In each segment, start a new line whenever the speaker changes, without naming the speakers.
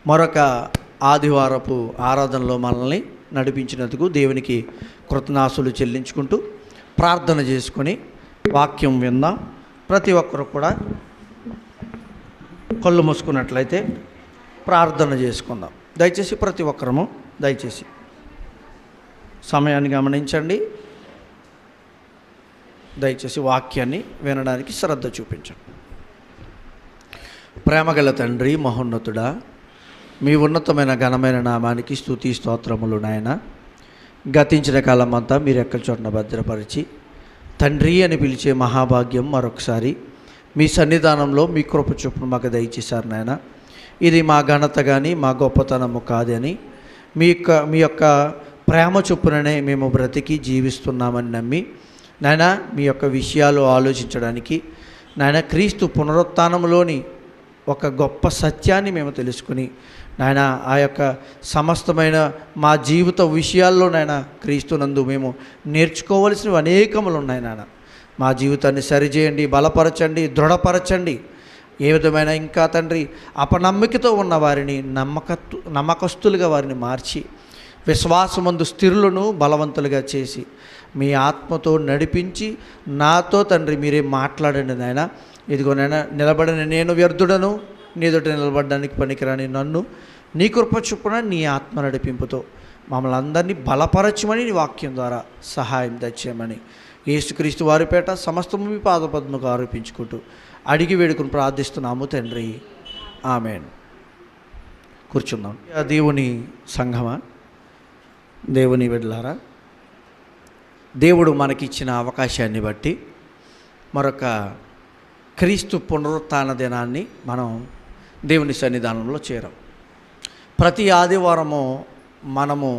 మరొక ఆదివారపు ఆరాధనలో మనల్ని నడిపించినందుకు దేవునికి కృతజ్ఞతాస్తుతులు చెల్లించుకుంటూ ప్రార్థన చేసుకొని వాక్యం విందాం. ప్రతి ఒక్కరు కూడా కళ్ళు మూసుకున్నట్లయితే ప్రార్థన చేసుకుందాం. దయచేసి ప్రతి ఒక్కరము దయచేసి సమయాన్ని గమనించండి. దయచేసి వాక్యాన్ని వినడానికి శ్రద్ధ చూపించండి. ప్రేమగల తండ్రి, మహోన్నతుడా, మీ ఉన్నతమైన ఘనమైన నామానికి స్తుతి స్తోత్రములు నాయన. గతించిన కాలం అంతా మీరు ఎక్కడి చోటన భద్రపరిచి తండ్రి అని పిలిచే మహాభాగ్యం మరొకసారి మీ సన్నిధానంలో మీ కృప చొప్పున మాకు దయచేశారు నాయన. ఇది మా ఘనత కానీ మా గొప్పతనము కాదని మీ యొక్క ప్రేమ చొప్పుననే మేము బ్రతికి జీవిస్తున్నామని నమ్మి నాయన మీ యొక్క విషయాలు ఆలోచించడానికి నాయన క్రీస్తు పునరుత్థానంలోని ఒక గొప్ప సత్యాన్ని మేము తెలుసుకుని నాయన ఆ యొక్క సమస్తమైన మా జీవిత విషయాల్లో నాయన క్రీస్తునందు మేము నేర్చుకోవలసినవి అనేకములు ఉన్నాయి నాయన. మా జీవితాన్ని సరిచేయండి, బలపరచండి, దృఢపరచండి. ఏ విధమైన ఇంకా తండ్రి అపనమ్మికతో ఉన్న వారిని నమ్మకస్తులుగా వారిని మార్చి విశ్వాసమందు స్థిరులను బలవంతులుగా చేసి మీ ఆత్మతో నడిపించి నాతో తండ్రి మీరే మాట్లాడండి నాయన. ఇదిగో నాయన, నిలబడిన నేను వ్యర్థుడను, నీదొట నిలబడడానికి పనికిరాని నన్ను నీ కృప చొప్పున నీ ఆత్మ నడిపింపుతో మమ్మల్ని అందరినీ బలపరచమని నీ వాక్యం ద్వారా సహాయం తెచ్చేయమని యేసుక్రీస్తు వారిపేట సమస్తము మీ పాదపద్మకు ఆరోపించుకుంటూ అడిగి వేడుకుని ప్రార్థిస్తున్నాము తండ్రి, ఆమేన్. కూర్చుందాం. దేవుని సంఘమా, దేవుని బిడ్డలారా, దేవుడు మనకిచ్చిన అవకాశాన్ని బట్టి మరొక క్రీస్తు పునరుత్థాన దినాన్ని మనం దేవుని సన్నిధానంలో చేరాం. ప్రతి ఆదివారము మనము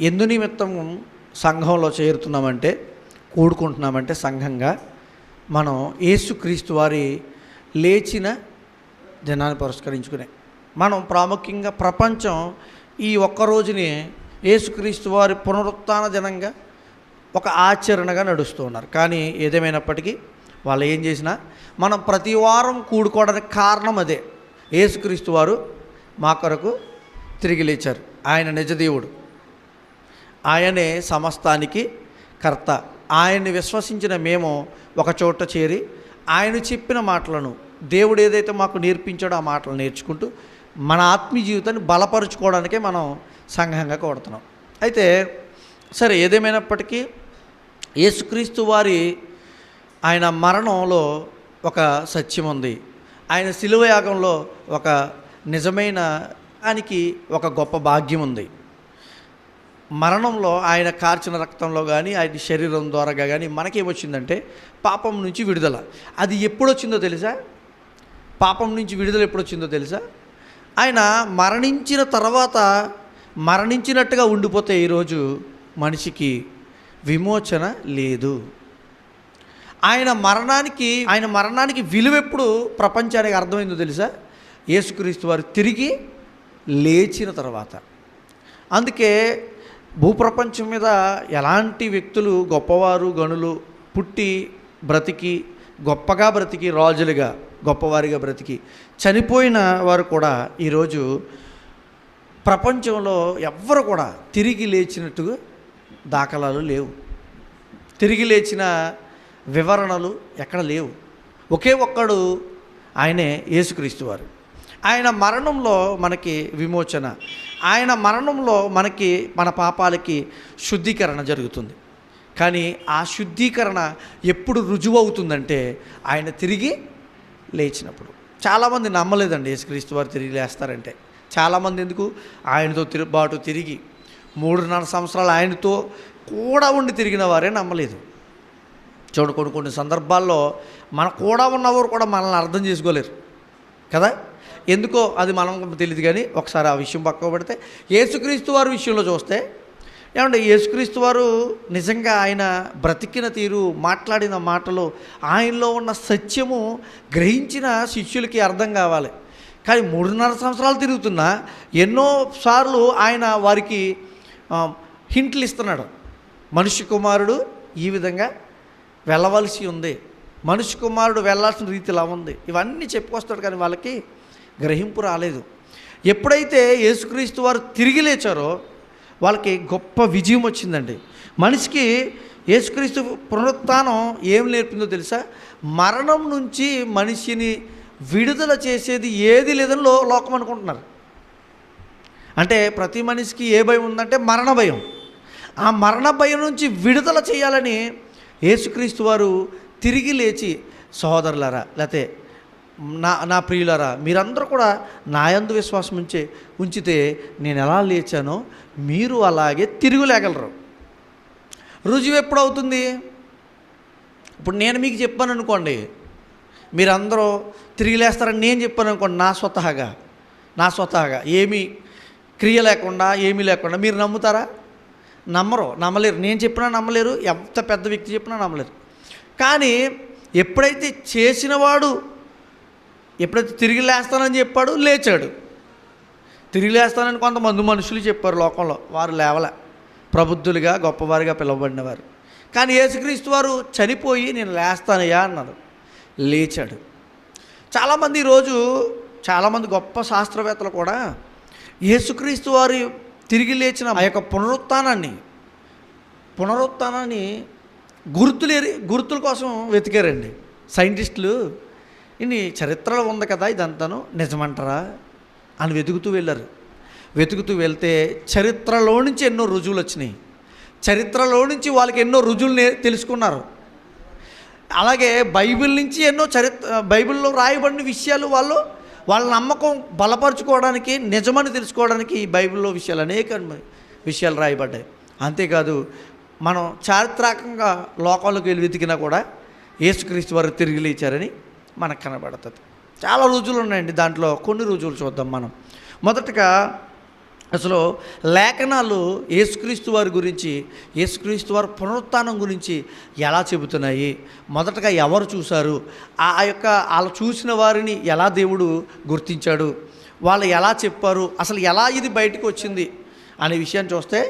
ఎందు నిమిత్తం సంఘంలో చేరుతున్నామంటే, కూడుకుంటున్నామంటే సంఘంగా మనం యేసుక్రీస్తు వారి లేచిన దినాన్ని పురస్కరించుకునే మనం ప్రాముఖ్యంగా ప్రపంచం ఈ ఒక్కరోజుని యేసుక్రీస్తు వారి పునరుత్థాన దినంగా ఒక ఆచరణగా నడుస్తూ ఉన్నారు. కానీ ఏదేమైనప్పటికీ వాళ్ళు ఏం చేసినా మనం ప్రతి వారం కూడుకోవడానికి కారణం అదే. యేసుక్రీస్తు వారు మా కొరకు తిరిగి లేచారు. ఆయన నిజదేవుడు, ఆయనే సమస్తానికి కర్త. ఆయన్ని విశ్వసించిన మేము ఒక చోట చేరి ఆయన చెప్పిన మాటలను, దేవుడు ఏదైతే మాకు నేర్పించాడో ఆ మాటలు నేర్చుకుంటూ మన ఆత్మీయ జీవితాన్ని బలపరుచుకోవడానికే మనం సంఘంగా కోరుతున్నాం. అయితే సరే, ఏదేమైనప్పటికీ యేసుక్రీస్తు వారి ఆయన మరణంలో ఒక సత్యం ఉంది. ఆయన శిలువ యాగంలో ఒక నిజమైన దానికి ఒక గొప్ప భాగ్యం ఉంది. మరణంలో ఆయన కార్చిన రక్తంలో కానీ ఆయన శరీరం ద్వారా కానీ మనకేమొచ్చిందంటే పాపం నుంచి విడుదల. అది ఎప్పుడొచ్చిందో తెలుసా? పాపం నుంచి విడుదల ఎప్పుడొచ్చిందో తెలుసా? ఆయన మరణించిన తర్వాత మరణించినట్టుగా ఉండిపోతే ఈరోజు మనిషికి విమోచన లేదు. ఆయన మరణానికి విలువ ఎప్పుడు ప్రపంచానికి అర్థమైందో తెలుసా? యేసుక్రీస్తు వారు తిరిగి లేచిన తర్వాత. అందుకే భూప్రపంచం మీద ఎలాంటి వ్యక్తులు గొప్పవారు గనులు పుట్టి బ్రతికి గొప్పగా బ్రతికి రాజులుగా గొప్పవారిగా బ్రతికి చనిపోయిన వారు కూడా ఈరోజు ప్రపంచంలో ఎవ్వరు కూడా తిరిగి లేచినట్టుగా దాఖలాలు లేవు. తిరిగి లేచిన వివరణలు ఎక్కడ లేవు. ఒకే ఒక్కడు, ఆయనే యేసుక్రీస్తు వారు. ఆయన మరణంలో మనకి విమోచన, ఆయన మరణంలో మనకి మన పాపాలకి శుద్ధీకరణ జరుగుతుంది. కానీ ఆ శుద్ధీకరణ ఎప్పుడు రుజువు అవుతుందంటే ఆయన తిరిగి లేచినప్పుడు. చాలామంది నమ్మలేదండి యేసుక్రీస్తు వారు తిరిగి లేస్తారంటే. చాలామంది ఎందుకు ఆయనతో తిరుగుబాటు తిరిగి 3.5 సంవత్సరాలు ఆయనతో కూడా ఉండి తిరిగిన వారే నమ్మలేదు. కొన్ని సందర్భాల్లో మన కూడా ఉన్నవారు కూడా మనల్ని అర్థం చేసుకోలేరు కదా. ఎందుకో అది మనం తెలియదు. కానీ ఒకసారి ఆ విషయం పక్కకు పెడితే యేసుక్రీస్తు వారి విషయంలో చూస్తే ఏమంటే యేసుక్రీస్తు వారు నిజంగా ఆయన బ్రతికిన తీరు, మాట్లాడిన మాటలు, ఆయనలో ఉన్న సత్యము గ్రహించిన శిష్యులకి అర్థం కావాలి. కానీ 3.5 సంవత్సరాలు తిరుగుతున్నా ఎన్నోసార్లు ఆయన వారికి హింట్లు ఇస్తున్నాడు. మనిషి కుమారుడు ఈ విధంగా వెళ్ళవలసి ఉంది, మనిషి కుమారుడు వెళ్ళాల్సిన రీతి ఇలా ఉంది, ఇవన్నీ చెప్పుకొస్తాడు. కానీ వాళ్ళకి గ్రహింపు రాలేదు. ఎప్పుడైతే యేసుక్రీస్తు వారు తిరిగి లేచారో వాళ్ళకి గొప్ప విజయం వచ్చిందండి. మనిషికి యేసుక్రీస్తు పునరుత్థానం ఏం నేర్పిందో తెలుసా? మరణం నుంచి మనిషిని విడుదల చేసేది ఏది లేదని లోకం అనుకుంటున్నారు. అంటే ప్రతి మనిషికి ఏ భయం ఉందంటే మరణ భయం. ఆ మరణ భయం నుంచి విడుదల చేయాలని యేసుక్రీస్తు వారు తిరిగి లేచి, సహోదరులారా లేకపోతే నా ప్రియులారా, మీరందరూ కూడా నా యందు విశ్వాసం ఉంచితే నేను ఎలా లేచానో మీరు అలాగే తిరుగులేగలరు. రుజువు ఎప్పుడవుతుంది? ఇప్పుడు నేను మీకు చెప్పాను అనుకోండి, మీరందరూ తిరిగి లేస్తారని నేను చెప్పాను అనుకోండి, నా స్వతహాగా ఏమీ క్రియ లేకుండా ఏమీ లేకుండా మీరు నమ్ముతారా? నమ్మలేరు. నేను చెప్పినా నమ్మలేరు, ఎంత పెద్ద వ్యక్తి చెప్పినా నమ్మలేరు. కానీ ఎప్పుడైతే చేసినవాడు ఎప్పుడైతే తిరిగి లేస్తానని చెప్పాడు, లేచాడు. తిరిగి లేస్తానని కొంతమంది మనుషులు చెప్పారు లోకంలో, వారు లేవలే, ప్రబుద్ధులుగా గొప్పవారిగా పిలువబడినవారు. కానీ యేసుక్రీస్తు వారు చనిపోయి నేను లేస్తానయ్యా అన్నారు, లేచాడు. చాలామంది ఈరోజు చాలామంది గొప్ప శాస్త్రవేత్తలు కూడా యేసుక్రీస్తు వారు తిరిగి లేచిన ఆ యొక్క పునరుత్థానాన్ని గుర్తుల కోసం వెతికారండి సైంటిస్టులు. ఇన్ని చరిత్రలో ఉంది కదా, ఇదంతాను నిజమంటారా అని వెతుకుతూ వెళ్తే చరిత్రలో నుంచి ఎన్నో రుజువులు వచ్చినాయి. చరిత్రలో నుంచి వాళ్ళకి ఎన్నో రుజువులు తెలుసుకున్నారు. అలాగే బైబిల్ నుంచి ఎన్నో బైబిల్లో రాయబడిన విషయాలు వాళ్ళ నమ్మకం బలపరుచుకోవడానికి, నిజమని తెలుసుకోవడానికి ఈ బైబిల్లో అనేక విషయాలు రాయబడ్డాయి. అంతేకాదు మనం చారిత్రకంగా లోకంలోకి వెళ్ళి వెతికినా కూడా యేసుక్రీస్తు వారు తిరిగి లేచారని మనకు కనబడుతుంది. చాలా రుజువులు ఉన్నాయండి. దాంట్లో కొన్ని రుజువులు చూద్దాం మనం. మొదటగా అసలు లేఖనాలు యేసుక్రీస్తు వారి గురించి, యేసుక్రీస్తు వారి పునరుత్థానం గురించి ఎలా చెబుతున్నాయి? మొదటగా ఎవరు చూశారు? వాళ్ళు చూసిన వారిని ఎలా దేవుడు గుర్తించాడు? వాళ్ళు ఎలా చెప్పారు? అసలు ఎలా ఇది బయటకు వచ్చింది అనే విషయాన్ని చూస్తే,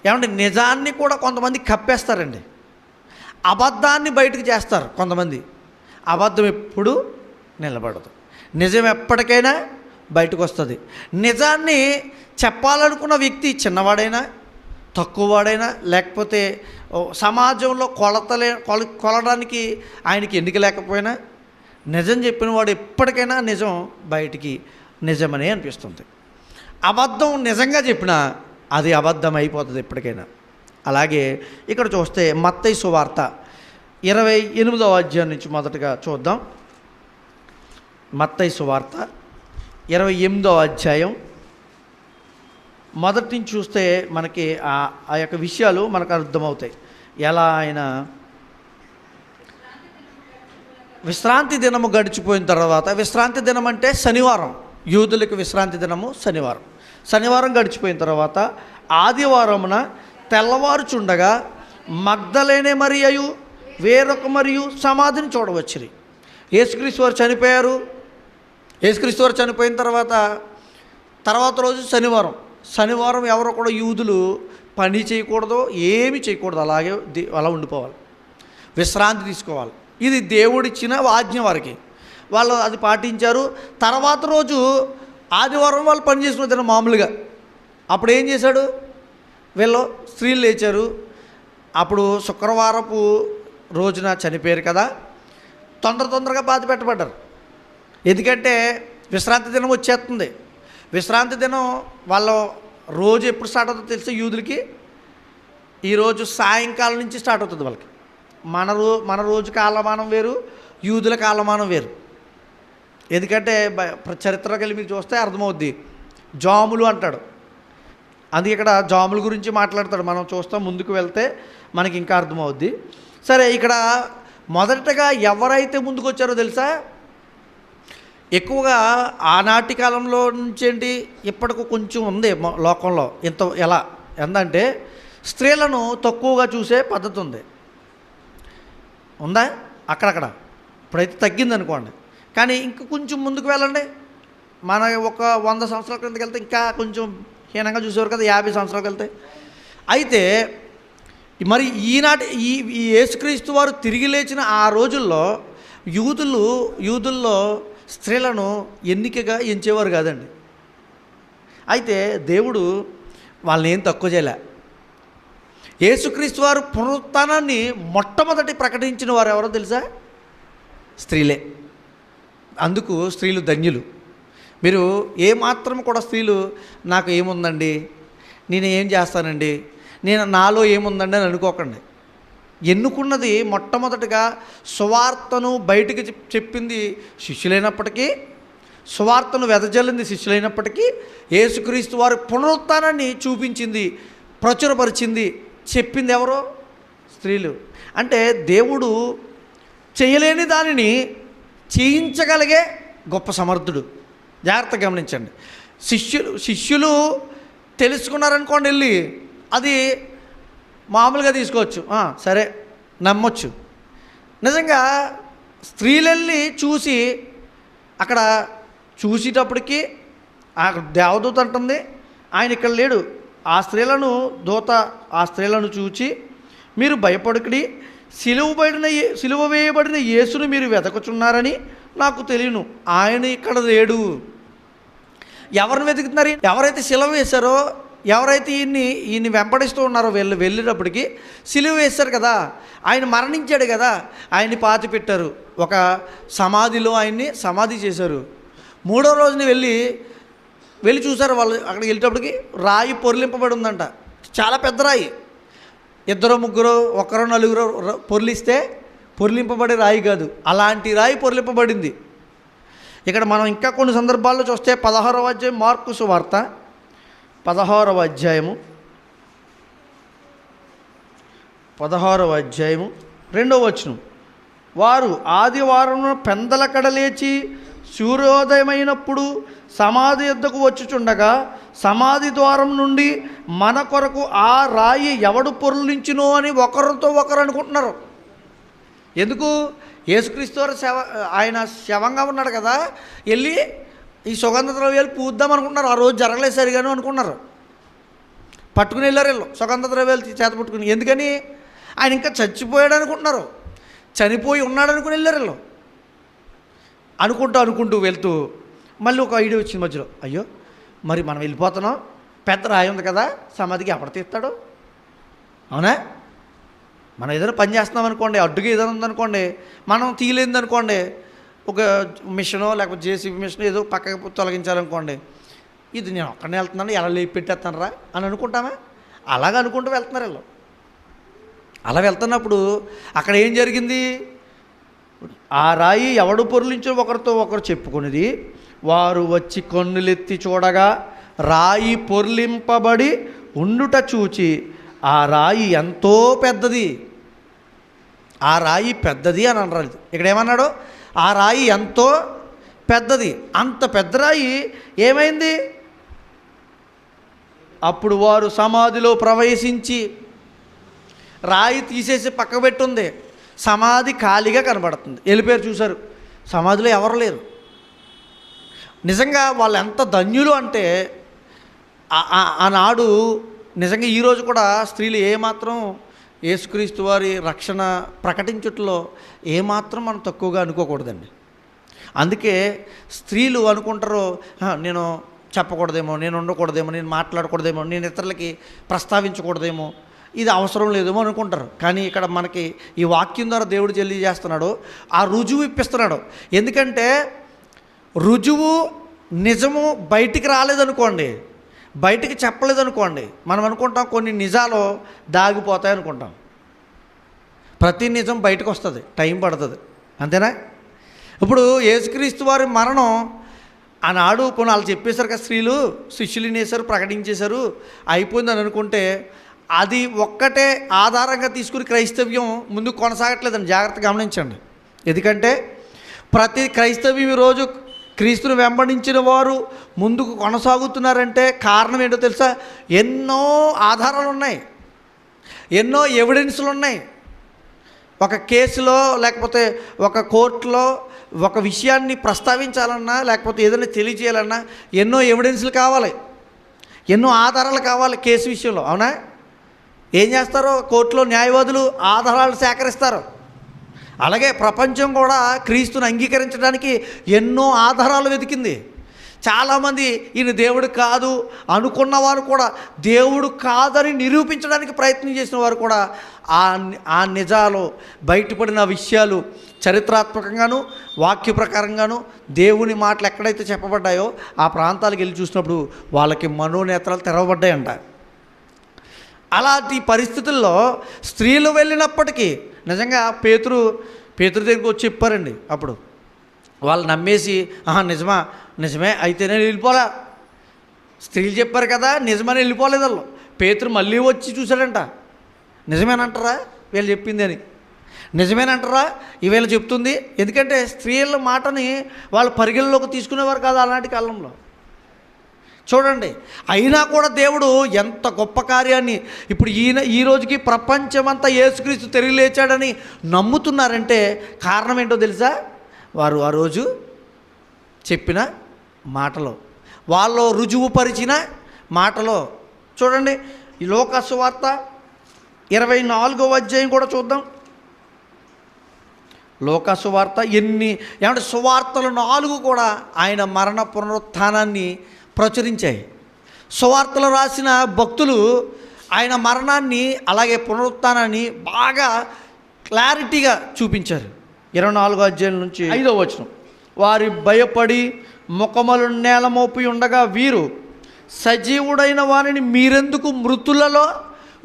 ఏమంటే నిజాన్ని కూడా కొంతమంది కప్పేస్తారండి, అబద్ధాన్ని బయటకు చేస్తారు కొంతమంది. అబద్ధం ఎప్పుడు నిలబడదు, నిజం ఎప్పటికైనా బయటకు వస్తుంది. నిజాన్ని చెప్పాలనుకున్న వ్యక్తి చిన్నవాడైనా తక్కువవాడైనా, లేకపోతే సమాజంలో కొలడానికి ఆయనకి ఎన్నిక లేకపోయినా, నిజం చెప్పిన వాడు ఎప్పటికైనా నిజం బయటికి నిజమనే అనిపిస్తుంది. అబద్ధం నిజంగా చెప్పినా అది అబద్ధం అయిపోతుంది ఎప్పటికైనా. అలాగే ఇక్కడ చూస్తే మత్తయి సువార్త 28వ అధ్యాయం నుంచి మొదటగా చూద్దాం. మత్తయి సువార్త 28వ అధ్యాయం మొదటి నుంచి చూస్తే మనకి ఆ యొక్క విషయాలు మనకు అర్థమవుతాయి. ఎలా ఆయన విశ్రాంతి దినము గడిచిపోయిన తర్వాత, విశ్రాంతి దినం అంటే శనివారం, యూదులకు విశ్రాంతి దినము శనివారం గడిచిపోయిన తర్వాత ఆదివారమున తెల్లవారుచుండగా మగ్దలేనే మరియు వేరొక మరియు సమాధిని చూడవచ్చురి. యేసుక్రీస్తు వారు చనిపోయారు. యేసుక్రీస్తు వారు చనిపోయిన తర్వాత రోజు శనివారం ఎవరో కూడా యూదులు పని చేయకూడదు, ఏమి చేయకూడదు, అలా ఉండిపోవాలి, విశ్రాంతి తీసుకోవాలి. ఇది దేవుడిచ్చిన ఆజ్ఞ వారికి. వాళ్ళు అది పాటించారు. తర్వాత రోజు ఆదివారం వాళ్ళు పని చేసుకున్న తిన మామూలుగా. అప్పుడు ఏం చేశాడు? వీళ్ళు స్త్రీలు లేచారు. అప్పుడు శుక్రవారపు రోజున చనిపోయారు కదా, తొందరగా బాధ పెట్టబడ్డారు. ఎందుకంటే విశ్రాంతి దినం వచ్చేస్తుంది. విశ్రాంతి దినం వాళ్ళ రోజు ఎప్పుడు స్టార్ట్ అవుతుందో తెలిస్తే యూదులకి ఈరోజు సాయంకాలం నుంచి స్టార్ట్ అవుతుంది వాళ్ళకి. మన రోజు కాలమానం వేరు, యూదుల కాలమానం వేరు. ఎందుకంటే చరిత్రకి వెళ్ళి మీరు చూస్తే అర్థమవుద్ది. జాములు అంటాడు, అందుకే ఇక్కడ జాముల గురించి మాట్లాడతాడు. మనం చూస్తాం, ముందుకు వెళ్తే మనకి ఇంకా అర్థమవుద్ది. సరే, ఇక్కడ మొదటగా ఎవరైతే ముందుకు వచ్చారో తెలుసా? ఎక్కువగా ఆనాటి కాలంలో నుంచి ఏంటి ఇప్పటికి కొంచెం ఉంది లోకంలో. ఎంతంటే స్త్రీలను తక్కువగా చూసే పద్ధతి ఉందా అక్కడక్కడ. ఇప్పుడైతే తగ్గింది అనుకోండి. కానీ ఇంక కొంచెం ముందుకు వెళ్ళండి, మన ఒక 100 సంవత్సరాల క్రిందకి వెళ్తే ఇంకా కొంచెం హీనంగా చూసేవారు కదా, 50 సంవత్సరాలకు వెళ్తే. అయితే మరి ఈ యేసుక్రీస్తు వారు తిరిగి లేచిన ఆ రోజుల్లో యూదుల్లో స్త్రీలను ఎన్నికగా ఎంచేవారు కాదండి. అయితే దేవుడు వాళ్ళని ఏం తక్కువ చేయలే. యేసుక్రీస్తు వారు పునరుత్థానాన్ని మొట్టమొదటి ప్రకటించిన వారు ఎవరో తెలుసా? స్త్రీలే. అందుకు స్త్రీలు ధన్యులు. మీరు ఏమాత్రం కూడా స్త్రీలు నాకు ఏముందండి, నేను ఏం చేస్తానండి, నాలో ఏముందండి అని అనుకోకండి. ఎన్నుకున్నది మొట్టమొదటిగా సువార్తను బయటికి చెప్పింది శిష్యులైనప్పటికీ, సువార్తను వెదజల్లింది శిష్యులైనప్పటికీ, యేసుక్రీస్తు వారి పునరుత్థానాన్ని చూపించింది, ప్రచురపరిచింది, చెప్పింది ఎవరో? స్త్రీలు. అంటే దేవుడు చేయలేని దానిని చేయించగలిగే గొప్ప సమర్థుడు. జాగ్రత్తగా గమనించండి. శిష్యులు తెలుసుకున్నారనుకోండి, వెళ్ళి అది మామూలుగా తీసుకోవచ్చు, సరే నమ్మొచ్చు. నిజంగా స్త్రీలెళ్ళి చూసి అక్కడ చూసేటప్పటికి ఆ దేవదూత అంటుంది, ఆయన ఇక్కడ లేడు. ఆ స్త్రీలను చూచి, మీరు భయపడకుడి, సిలువ వేయబడిన యేసును మీరు వెతకుచున్నారని నాకు తెలియను, ఆయన ఇక్కడ లేడు. ఎవరిని వెతుకుతున్నారు? ఎవరైతే సిలువ వేశారో, ఎవరైతే ఈయన్ని వెంబడిస్తూ ఉన్నారో, వెళ్ళేటప్పటికి సిలువ వేశారు కదా, ఆయన మరణించాడు కదా, ఆయన్ని పాతి పెట్టారు, ఒక సమాధిలో ఆయన్ని సమాధి చేశారు. మూడో రోజున వెళ్ళి చూశారు. వాళ్ళు అక్కడికి వెళ్ళేటప్పటికి రాయి పొర్లింపబడి ఉందంట, చాలా పెద్ద రాయి. 2 3 1 4 పొర్లిస్తే పొర్లింపబడే రాయి కాదు, అలాంటి రాయి పొర్లింపబడింది. ఇక్కడ మనం ఇంకా కొన్ని సందర్భాల్లో చూస్తే 16వ అధ్యాయం, మార్కు సువార్త 16వ అధ్యాయము 2వ వచనం, వారు ఆదివారం పెందలకడ లేచి సూర్యోదయమైనప్పుడు సమాధి యొద్దకు వచ్చుచుండగా, సమాధి ద్వారం నుండి మన కొరకు ఆ రాయి ఎవడు పొర్లించునో అని ఒకరితో ఒకరు అనుకుంటున్నారు. ఎందుకు? యేసుక్రీస్తు వారు ఆయన శవంగా ఉన్నాడు కదా, వెళ్ళి ఈ సుగంధ ద్రవ్యాలు పూద్దాం అనుకుంటున్నారు. ఆ రోజు జరగలేదు సరిగాను అనుకున్నారు. పట్టుకుని వెళ్ళారు వీళ్ళు, సుగంధ ద్రవ్యాలు చేత పట్టుకుని. ఎందుకని? ఆయన ఇంకా చచ్చిపోయాడు అనుకుంటున్నారు, చనిపోయి ఉన్నాడు అనుకుని వెళ్ళారు వీళ్ళు. అనుకుంటూ వెళ్తూ మళ్ళీ ఒక ఐడియా వచ్చింది మధ్యలో, అయ్యో మరి మనం వెళ్ళిపోతున్నాం, పెద్ద రాయి ఉంది కదా, సమాధికి ఎప్పుడు తీస్తాడు? అవునా? మనం ఏదైనా పని చేస్తున్నాం అనుకోండి, అడ్డుగా ఏదైనా ఉందనుకోండి, మనం తీయలేదు అనుకోండి, ఒక మిషనో లేకపోతే జేసీబీ మిషన్ ఏదో పక్కకు తొలగించాలనుకోండి, ఇది నేను ఒక్కడనే వెళ్తున్నాను, ఎలా లేపి పెట్టేస్తానరా అని అనుకుంటామా? అలాగ అనుకుంటూ వెళ్తున్నారు వీళ్ళు. అలా వెళ్తున్నప్పుడు అక్కడ ఏం జరిగింది? ఆ రాయి ఎవడు పొర్లించో ఒకరితో ఒకరు చెప్పుకునేది. వారు వచ్చి కన్నులెత్తి చూడగా రాయి పొర్లింపబడి ఉండుట చూచి, ఆ రాయి ఎంతో పెద్దది, ఆ రాయి పెద్దది అని అన్నారు. ఇక్కడ ఏమన్నాడు? ఆ రాయి ఎంతో పెద్దది. అంత పెద్ద రాయి ఏమైంది? అప్పుడు వారు సమాధిలో ప్రవేశించి, రాయి తీసేసి పక్క పెట్టుంది, సమాధి ఖాళీగా కనబడుతుంది. వెళ్ళిపోయారు, చూశారు, సమాధిలో ఎవరు లేరు. నిజంగా వాళ్ళు ఎంత ధన్యులు అంటే, ఆనాడు నిజంగా ఈరోజు కూడా స్త్రీలు ఏమాత్రం యేసుక్రీస్తు వారి రక్షణ ప్రకటించుట్లో ఏమాత్రం మనం తక్కువగా అనుకోకూడదండి. అందుకే స్త్రీలు అనుకుంటారు, నేను చెప్పకూడదేమో, నేను ఉండకూడదేమో, నేను మాట్లాడకూడదేమో, నేను ఇతరులకి ప్రస్తావించకూడదేమో, ఇది అవసరం లేదేమో అనుకుంటారు. కానీ ఇక్కడ మనకి ఈ వాక్యం ద్వారా దేవుడు తెలియజేస్తున్నాడు, ఆ రుజువు ఇప్పిస్తున్నాడు. ఎందుకంటే రుజువు నిజము బయటికి రాలేదనుకోండి, బయటికి చెప్పలేదనుకోండి, మనం అనుకుంటాం కొన్ని నిజాలు దాగిపోతాయి అనుకుంటాం. ప్రతి నిజం బయటకు వస్తుంది, టైం పడుతుంది, అంతేనా? ఇప్పుడు యేసుక్రీస్తు వారి మరణం ఆనాడు కొన్ని వాళ్ళు చెప్పేశారు కదా, స్త్రీలు శిష్యులు వేశారు, ప్రకటించేశారు, అయిపోయిందని అనుకుంటే అది ఒక్కటే ఆధారంగా తీసుకుని క్రైస్తవ్యం ముందుకు కొనసాగట్లేదని జాగ్రత్తగా గమనించండి. ఎందుకంటే ప్రతి క్రైస్తవ్యం ఈరోజు క్రీస్తుని వెంబడించిన వారు ముందుకు కొనసాగుతున్నారంటే కారణం ఏంటో తెలుసా? ఎన్నో ఆధారాలు ఉన్నాయి, ఎన్నో ఎవిడెన్స్లు ఉన్నాయి. ఒక కేసులో లేకపోతే ఒక కోర్టులో ఒక విషయాన్ని ప్రస్తావించాలన్నా లేకపోతే ఏదైనా తెలియజేయాలన్నా ఎన్నో ఎవిడెన్స్లు కావాలి, ఎన్నో ఆధారాలు కావాలి కేసు విషయంలో. అవునా? ఏం చేస్తారో కోర్టులో న్యాయవాదులు ఆధారాలు సేకరిస్తారు. అలాగే ప్రపంచం కూడా క్రీస్తుని అంగీకరించడానికి ఎన్నో ఆధారాలు వెతికింది. చాలామంది ఈయన దేవుడు కాదు అనుకున్నవారు కూడా, దేవుడు కాదని నిరూపించడానికి ప్రయత్నం చేసిన వారు కూడా ఆ నిజాలు, బయటపడిన విషయాలు చరిత్రాత్మకంగాను వాక్య ప్రకారంగాను దేవుని మాటలు ఎక్కడైతే చెప్పబడ్డాయో ఆ ప్రాంతాలకు వెళ్ళి చూసినప్పుడు వాళ్ళకి మనోనేత్రాలు తెరవబడ్డాయంట. అలాంటి పరిస్థితుల్లో స్త్రీలు వెళ్ళినప్పటికీ నిజంగా పేతురు దగ్గరికి వచ్చి చెప్పారండి. అప్పుడు వాళ్ళు నమ్మేసి నిజమే అయితేనే వెళ్ళిపోలే, స్త్రీలు చెప్పారు కదా నిజమని వెళ్ళిపోలేదు వాళ్ళు. పేతురు మళ్ళీ వచ్చి చూశాడంట, నిజమేనంటారా వీళ్ళు చెప్పింది అని, నిజమేనంటారా ఈవేళ చెప్తుంది. ఎందుకంటే స్త్రీల మాటని వాళ్ళు పరిగణలోకి తీసుకునేవారు కాదు ఆనాటి కాలంలో. చూడండి, అయినా కూడా దేవుడు ఎంత గొప్ప కార్యాన్ని ఇప్పుడు ఈ రోజుకి ప్రపంచమంతా యేసుక్రీస్తు తిరిగి లేచాడని నమ్ముతున్నారంటే కారణం ఏంటో తెలుసా? వారు ఆ రోజు చెప్పిన మాటలో, వాళ్ళు రుజువుపరిచిన మాటలో. చూడండి, ఈ లోకా సువార్త 24వ అధ్యాయం కూడా చూద్దాం. లోకా సువార్త ఏమంటే సువార్తలు 4 కూడా ఆయన మరణ పునరుత్థానాన్ని ప్రచురించాయి. సువార్తలు రాసిన భక్తులు ఆయన మరణాన్ని అలాగే పునరుత్థానాన్ని బాగా క్లారిటీగా చూపించారు. 24వ అధ్యాయం నుంచి 5వ వచనం, వారి భయపడి ముఖములు నేల మోపి ఉండగా వీరు సజీవుడైన వారిని మీరెందుకు మృతులలో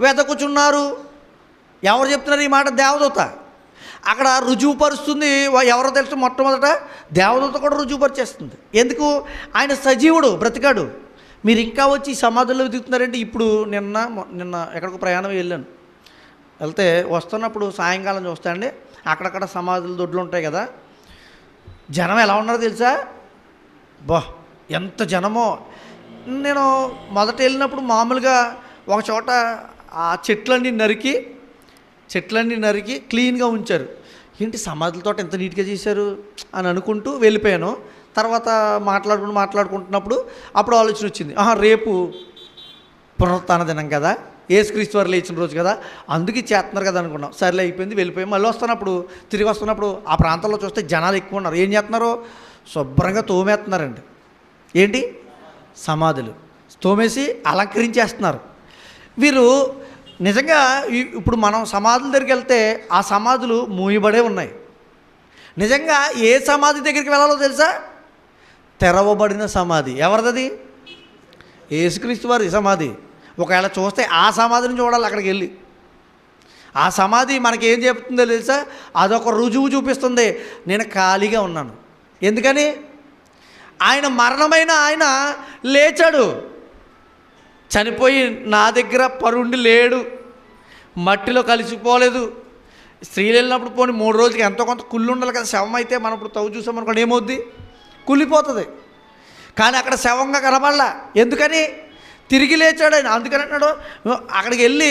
వెతకుచున్నారు? ఎవరు చెప్తున్నారు ఈ మాట? దేవదూత. అక్కడ రుజువుపరుస్తుంది ఎవరో తెలుసు, మొట్టమొదట దేవదూత కూడా రుజువుపరిచేస్తుంది. ఎందుకు? ఆయన సజీవుడు, బ్రతికాడు. మీరు ఇంకా వచ్చి సమాధుల్లో వెతుకుతున్నారంటే ఇప్పుడు నిన్న ఎక్కడికో ప్రయాణం వెళ్తే వస్తున్నప్పుడు సాయంకాలం చూస్తాండి అక్కడక్కడ సమాధుల దొడ్లు ఉంటాయి కదా, జనం ఎలా ఉన్నారో తెలుసా? ఎంత జనమో. నేను మొదట వెళ్ళినప్పుడు మామూలుగా ఒక చోట ఆ చెట్లన్నీ నరికి క్లీన్గా ఉంచారు. ఏంటి సమాధులతో ఎంత నీట్గా చేశారు అని అనుకుంటూ వెళ్ళిపోయాను. తర్వాత మాట్లాడుకుంటున్నప్పుడు అప్పుడు ఆలోచన వచ్చింది, రేపు పునరుత్థాన దినం కదా, యేసుక్రీస్తు వారు లేచిన రోజు కదా, అందుకే చేస్తున్నారు కదా అనుకున్నాం. సర్లే అయిపోయింది, వెళ్ళిపోయాం. మళ్ళీ తిరిగి వస్తున్నప్పుడు ఆ ప్రాంతంలో చూస్తే జనాలు ఎక్కువ ఉన్నారు. ఏం చేస్తున్నారు? శుభ్రంగా తోమేస్తున్నారండి. ఏంటి? సమాధులు తోమేసి అలంకరించేస్తున్నారు. వీరు నిజంగా ఇప్పుడు మనం సమాధుల దగ్గరికి వెళ్తే ఆ సమాధులు మూయబడే ఉన్నాయి. నిజంగా ఏ సమాధి దగ్గరికి వెళ్ళాలో తెలుసా? తెరవబడిన సమాధి. ఎవరిది? యేసుక్రీస్తు వారి సమాధి. ఒకవేళ చూస్తే ఆ సమాధిని చూడాలి అక్కడికి వెళ్ళి. ఆ సమాధి మనకి ఏం చెప్తుందో తెలుసా? అదొక రుజువు చూపిస్తుంది, నేను ఖాళీగా ఉన్నాను. ఎందుకని? ఆయన మరణమైన ఆయన లేచాడు, చనిపోయి నా దగ్గర పరుండి లేడు, మట్టిలో కలిసిపోలేదు. స్త్రీలు వెళ్ళినప్పుడు పోనీ 3 రోజులకి ఎంతో కొంత కుళ్ళు ఉండాలి కదా. శవం అయితే మనం ఇప్పుడు తవ్వు చూసామనుకోండి ఏమవుద్ది? కుళ్ళిపోతుంది. కానీ అక్కడ శవంగా కనబడలా. ఎందుకని? తిరిగి లేచాడు ఆయన. అందుకని అన్నాడు, అక్కడికి వెళ్ళి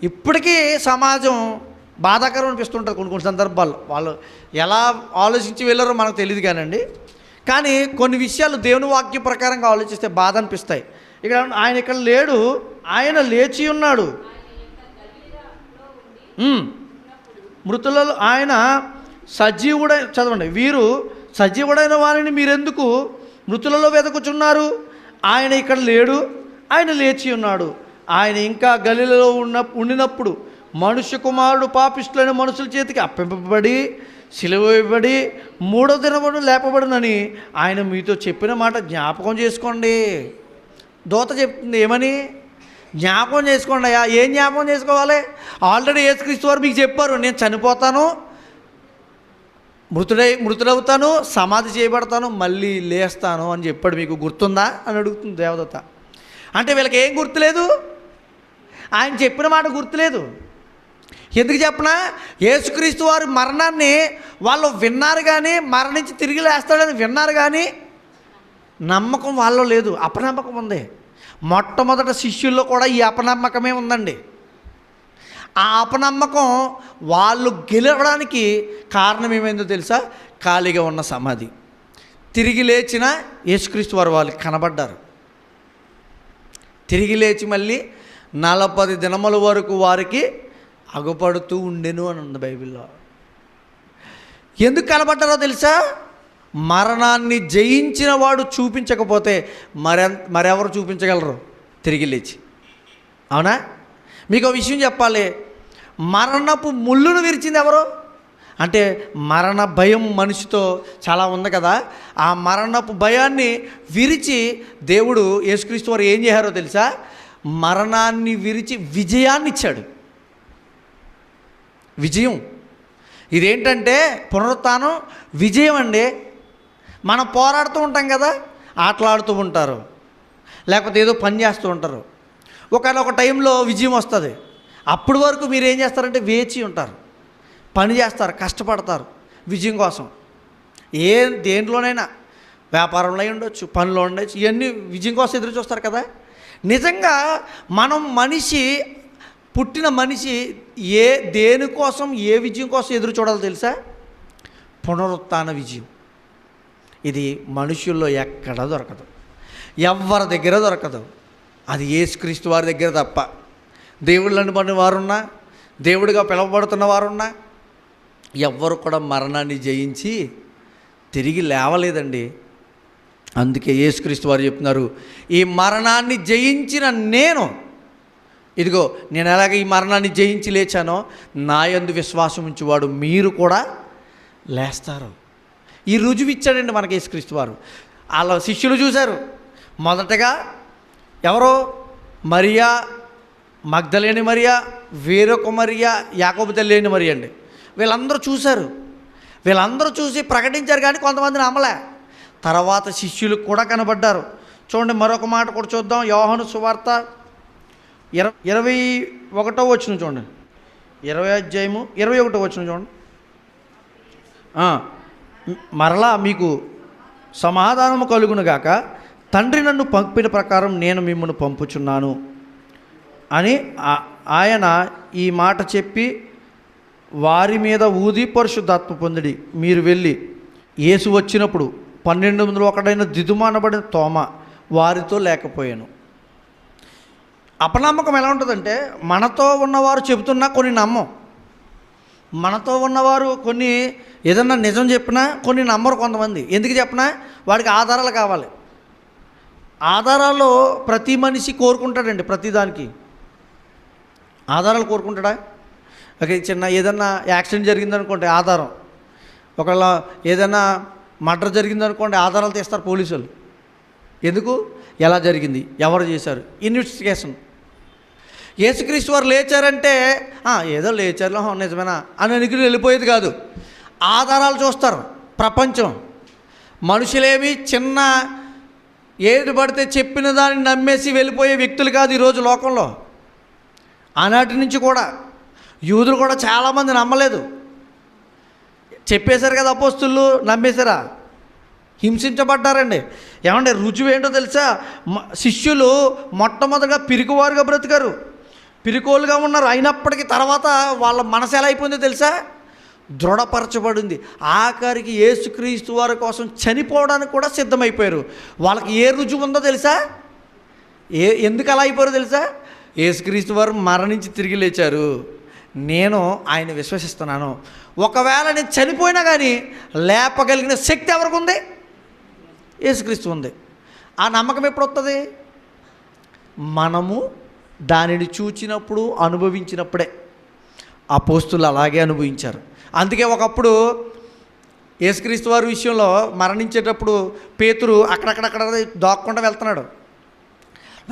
ఇప్పటికీ సమాజం బాధాకరం అనిపిస్తుంటుంది కొన్ని సందర్భాల్లో. వాళ్ళు ఎలా ఆలోచించి వెళ్ళారో మనకు తెలియదు కానండి. కానీ కొన్ని విషయాలు దేవుని వాక్య ప్రకారంగా ఆలోచిస్తే బాధ అనిపిస్తాయి. ఆయన ఇక్కడ లేడు, ఆయన లేచి ఉన్నాడు. మృతులలో ఆయన చదవండి, వీరు సజీవుడైన వారిని మీరెందుకు మృతులలో వెతుకుచున్నారు? ఆయన ఇక్కడ లేడు, ఆయన లేచి ఉన్నాడు. ఆయన ఇంకా గలిలలో ఉండినప్పుడు మనుష్య కుమారుడు పాపిష్టులైన మనుషుల చేతికి అప్పగింపబడి సిలువ వేయబడి 3వ దినమున లేపబడునని ఆయన మీతో చెప్పిన మాట జ్ఞాపకం చేసుకోండి. దూత చెప్తుంది ఏమని? జ్ఞాపకం చేసుకోండి. ఏం జ్ఞాపకం చేసుకోవాలి? యేసుక్రీస్తు వారు మీకు చెప్పారు, నేను చనిపోతాను, మృతుడవుతాను, సమాధి చేయబడతాను, మళ్ళీ లేస్తాను అని చెప్పాడు. మీకు గుర్తుందా అని అడుగుతుంది దేవదూత. అంటే వీళ్ళకి ఏం గుర్తులేదు? ఆయన చెప్పిన మాట గుర్తులేదు. ఎందుకు చెప్పనా? యేసుక్రీస్తు వారి మరణాన్ని వాళ్ళు విన్నారు కానీ, మరణించి తిరిగి లేస్తాడని విన్నారు కానీ నమ్మకం వాళ్ళలో లేదు, అపనమ్మకం ఉంది. మొట్టమొదట శిష్యుల్లో కూడా ఈ అపనమ్మకమే ఉందండి. ఆ అపనమ్మకం వాళ్ళు గెలవడానికి కారణం ఏమైందో తెలుసా? ఖాళీగా ఉన్న సమాధి. తిరిగి లేచిన యేసుక్రీస్తు వారు వాళ్ళకి కనబడ్డారు. తిరిగి లేచి మళ్ళీ 40 దినముల వరకు వారికి అగుపడుతూ ఉండెను అని ఉంది బైబిల్లో. ఎందుకు కనబడ్డారో తెలుసా? మరణాన్ని జయించిన వాడు చూపించకపోతే మరెవరు చూపించగలరు తిరిగి లేచి? అవునా? మీకు విషయం చెప్పాలి. మరణపు ముళ్ళును విరిచింది ఎవరు అంటే మరణ భయం మనిషితో చాలా ఉంది కదా. ఆ మరణపు భయాన్ని విరిచి దేవుడు యేసుక్రీస్తు వారు ఏం చేశారో తెలుసా? మరణాన్ని విరిచి విజయాన్ని ఇచ్చాడు. విజయం ఇదేంటంటే పునరుత్థానం విజయం అండి. మనం పోరాడుతూ ఉంటాం కదా, ఆటలాడుతూ ఉంటారు, లేకపోతే ఏదో పని చేస్తూ ఉంటారు. ఒకనొక టైంలో విజయం వస్తుంది. అప్పటి వరకు మీరు ఏం చేస్తారంటే వేచి ఉంటారు, పని చేస్తారు, కష్టపడతారు విజయం కోసం. దేంట్లోనైనా వ్యాపారంలో ఉండొచ్చు, పనిలో ఉండొచ్చు, ఇవన్నీ విజయం కోసం ఎదురు చూస్తారు కదా. నిజంగా పుట్టిన మనిషి దేనికోసం ఏ విజయం కోసం ఎదురు చూడాలో తెలుసా? పునరుత్థాన విజయం. ఇది మనుషుల్లో ఎక్కడ దొరకదు, ఎవరి దగ్గర దొరకదు. అది యేసుక్రీస్తు వారి దగ్గర తప్ప. దేవుళ్ళని పడిన వారున్నా, దేవుడిగా పిలువబడుతున్న వారున్నా ఎవ్వరు కూడా మరణాన్ని జయించి తిరిగి లేవలేదండి. అందుకే యేసుక్రీస్తు వారు చెప్తున్నారు, ఈ మరణాన్ని జయించిన నేను ఎలాగ ఈ మరణాన్ని జయించి లేచానో నా యందు విశ్వాసం ఉంచేవాడు మీరు కూడా లేస్తారు. ఈ రుజువు ఇచ్చాడండి మనకి యేసుక్రీస్తు వారు. వాళ్ళ శిష్యులు చూశారు. మొదటగా ఎవరో మరియా మగ్దలేని మరియా, వేరొక మరియా, యాకోబు తల్లి అయిన మరియా అండి. వీళ్ళందరూ చూశారు. వీళ్ళందరూ చూసి ప్రకటించారు, కానీ కొంతమంది నమ్మలే. తర్వాత శిష్యులకు కూడా కనబడ్డారు. చూడండి, మరొక మాట కూడా చూద్దాం. యోహాను సువార్త 21వ వచనం చూడండి. 20వ అధ్యాయము 21వ వచనం చూడండి. మరలా మీకు సమాధానము కలుగునుగాక, తండ్రి నన్ను పంపిన ప్రకారం నేను మిమ్మల్ని పంపుచున్నాను అని ఆయన ఈ మాట చెప్పి వారి మీద ఊది పరిశుద్ధాత్మ పొందిడి. మీరు వెళ్ళి యేసు వచ్చినప్పుడు 12 మందిలో ఒకడైన దిదుమ అనబడిన తోమ వారితో లేకపోయాను. అపనమ్మకం ఎలా ఉంటుందంటే, మనతో ఉన్నవారు చెబుతున్నా కొన్ని నమ్మం. మనతో ఉన్నవారు కొన్ని ఏదన్నా నిజం చెప్పినా కొన్ని నమ్మరు కొంతమంది. ఎందుకు చెప్పినా వాడికి ఆధారాలు కావాలి. ఆధారాలు ప్రతి మనిషి కోరుకుంటాడండి. ప్రతిదానికి ఆధారాలు కోరుకుంటాడా? ఓకే, చిన్న ఏదన్నా యాక్సిడెంట్ జరిగిందనుకోండి ఆధారం, ఒకవేళ ఏదైనా మర్డర్ జరిగిందనుకోండి ఆధారాలు తీస్తారు పోలీసులు. ఎందుకు, ఎలా జరిగింది, ఎవరు చేశారు, ఇన్వెస్టిగేషన్. యేసుక్రీస్తు వారు లేచారంటే ఏదో లేచారులో నిజమేనా అని అనుకుని వెళ్ళిపోయేది కాదు. ఆధారాలు చూస్తారు ప్రపంచం. మనుషులేమి చిన్న ఏది పడితే చెప్పిన దాన్ని నమ్మేసి వెళ్ళిపోయే వ్యక్తులు కాదు ఈరోజు లోకంలో. ఆనాటి నుంచి కూడా యూదులు కూడా చాలామంది నమ్మలేదు. చెప్పేశారు కదా అపోస్తులు, నమ్మేశారా? హింసించబడ్డారండి. ఏమంటే రుజువు ఏంటో తెలుసా? శిష్యులు మొట్టమొదటిగా పిరికివారుగా బ్రతికారు, పిరికోలుగా ఉన్నారు. అయినప్పటికీ తర్వాత వాళ్ళ మనసు ఎలా అయిపోయిందో తెలుసా? దృఢపరచబడింది. ఆఖరికి యేసుక్రీస్తు వారి కోసం చనిపోవడానికి కూడా సిద్ధమైపోయారు. వాళ్ళకి ఏ రుజువు ఉందో తెలుసా? ఎందుకు అలా అయిపోయారో తెలుసా? యేసుక్రీస్తు వారు మరణించి తిరిగి లేచారు, నేను ఆయన విశ్వసిస్తున్నాను. ఒకవేళ నేను చనిపోయినా కానీ లేపగలిగిన శక్తి ఎవరికి ఉంది? యేసుక్రీస్తు ఉంది. ఆ నమ్మకం ఎప్పుడు వస్తుంది? మనము దానిని చూచినప్పుడు, అనుభవించినప్పుడే. అపోస్తులు అలాగే అనుభవించారు. అందుకే ఒకప్పుడు యేసుక్రీస్తు వారి విషయంలో మరణించేటప్పుడు పేతురు అక్కడక్కడక్కడ దాక్కుండా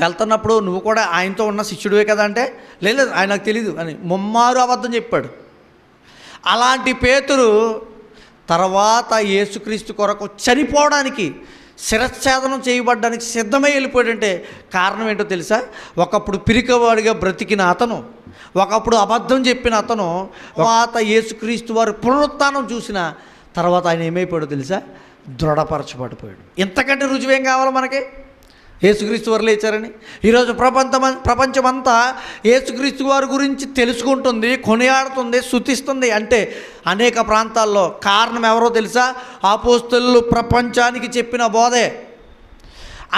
వెళ్తున్నప్పుడు నువ్వు కూడా ఆయనతో ఉన్న శిష్యుడివే కదా అంటే, లేదు ఆయన నాకు తెలీదు అని ముమ్మారు అబద్ధం చెప్పాడు. అలాంటి పేతురు తర్వాత యేసుక్రీస్తు కొరకు చనిపోవడానికి, శిరచ్ఛేదనం చేయబడ్డానికి సిద్ధమై వెళ్ళిపోయాడంటే కారణం ఏంటో తెలుసా? ఒకప్పుడు పిరికవాడిగా బ్రతికిన అతను, ఒకప్పుడు అబద్ధం చెప్పిన అతను తర్వాత యేసుక్రీస్తు వారు పునరుత్థానం చూసిన తర్వాత ఆయన ఏమైపోయాడో తెలుసా? దృఢపరచబడిపోయాడు. ఇంతకంటే రుజువేం కావాలి మనకి? యేసుక్రీస్తు వారు లేచారని. ఈరోజు ప్రపంచమంతా యేసుక్రీస్తు వారి గురించి తెలుసుకుంటుంది, కొనియాడుతుంది, స్తుతిస్తుంది. అంటే అనేక ప్రాంతాల్లో కారణం ఎవరో తెలుసా? అపోస్తలులు ప్రపంచానికి చెప్పిన బోధే.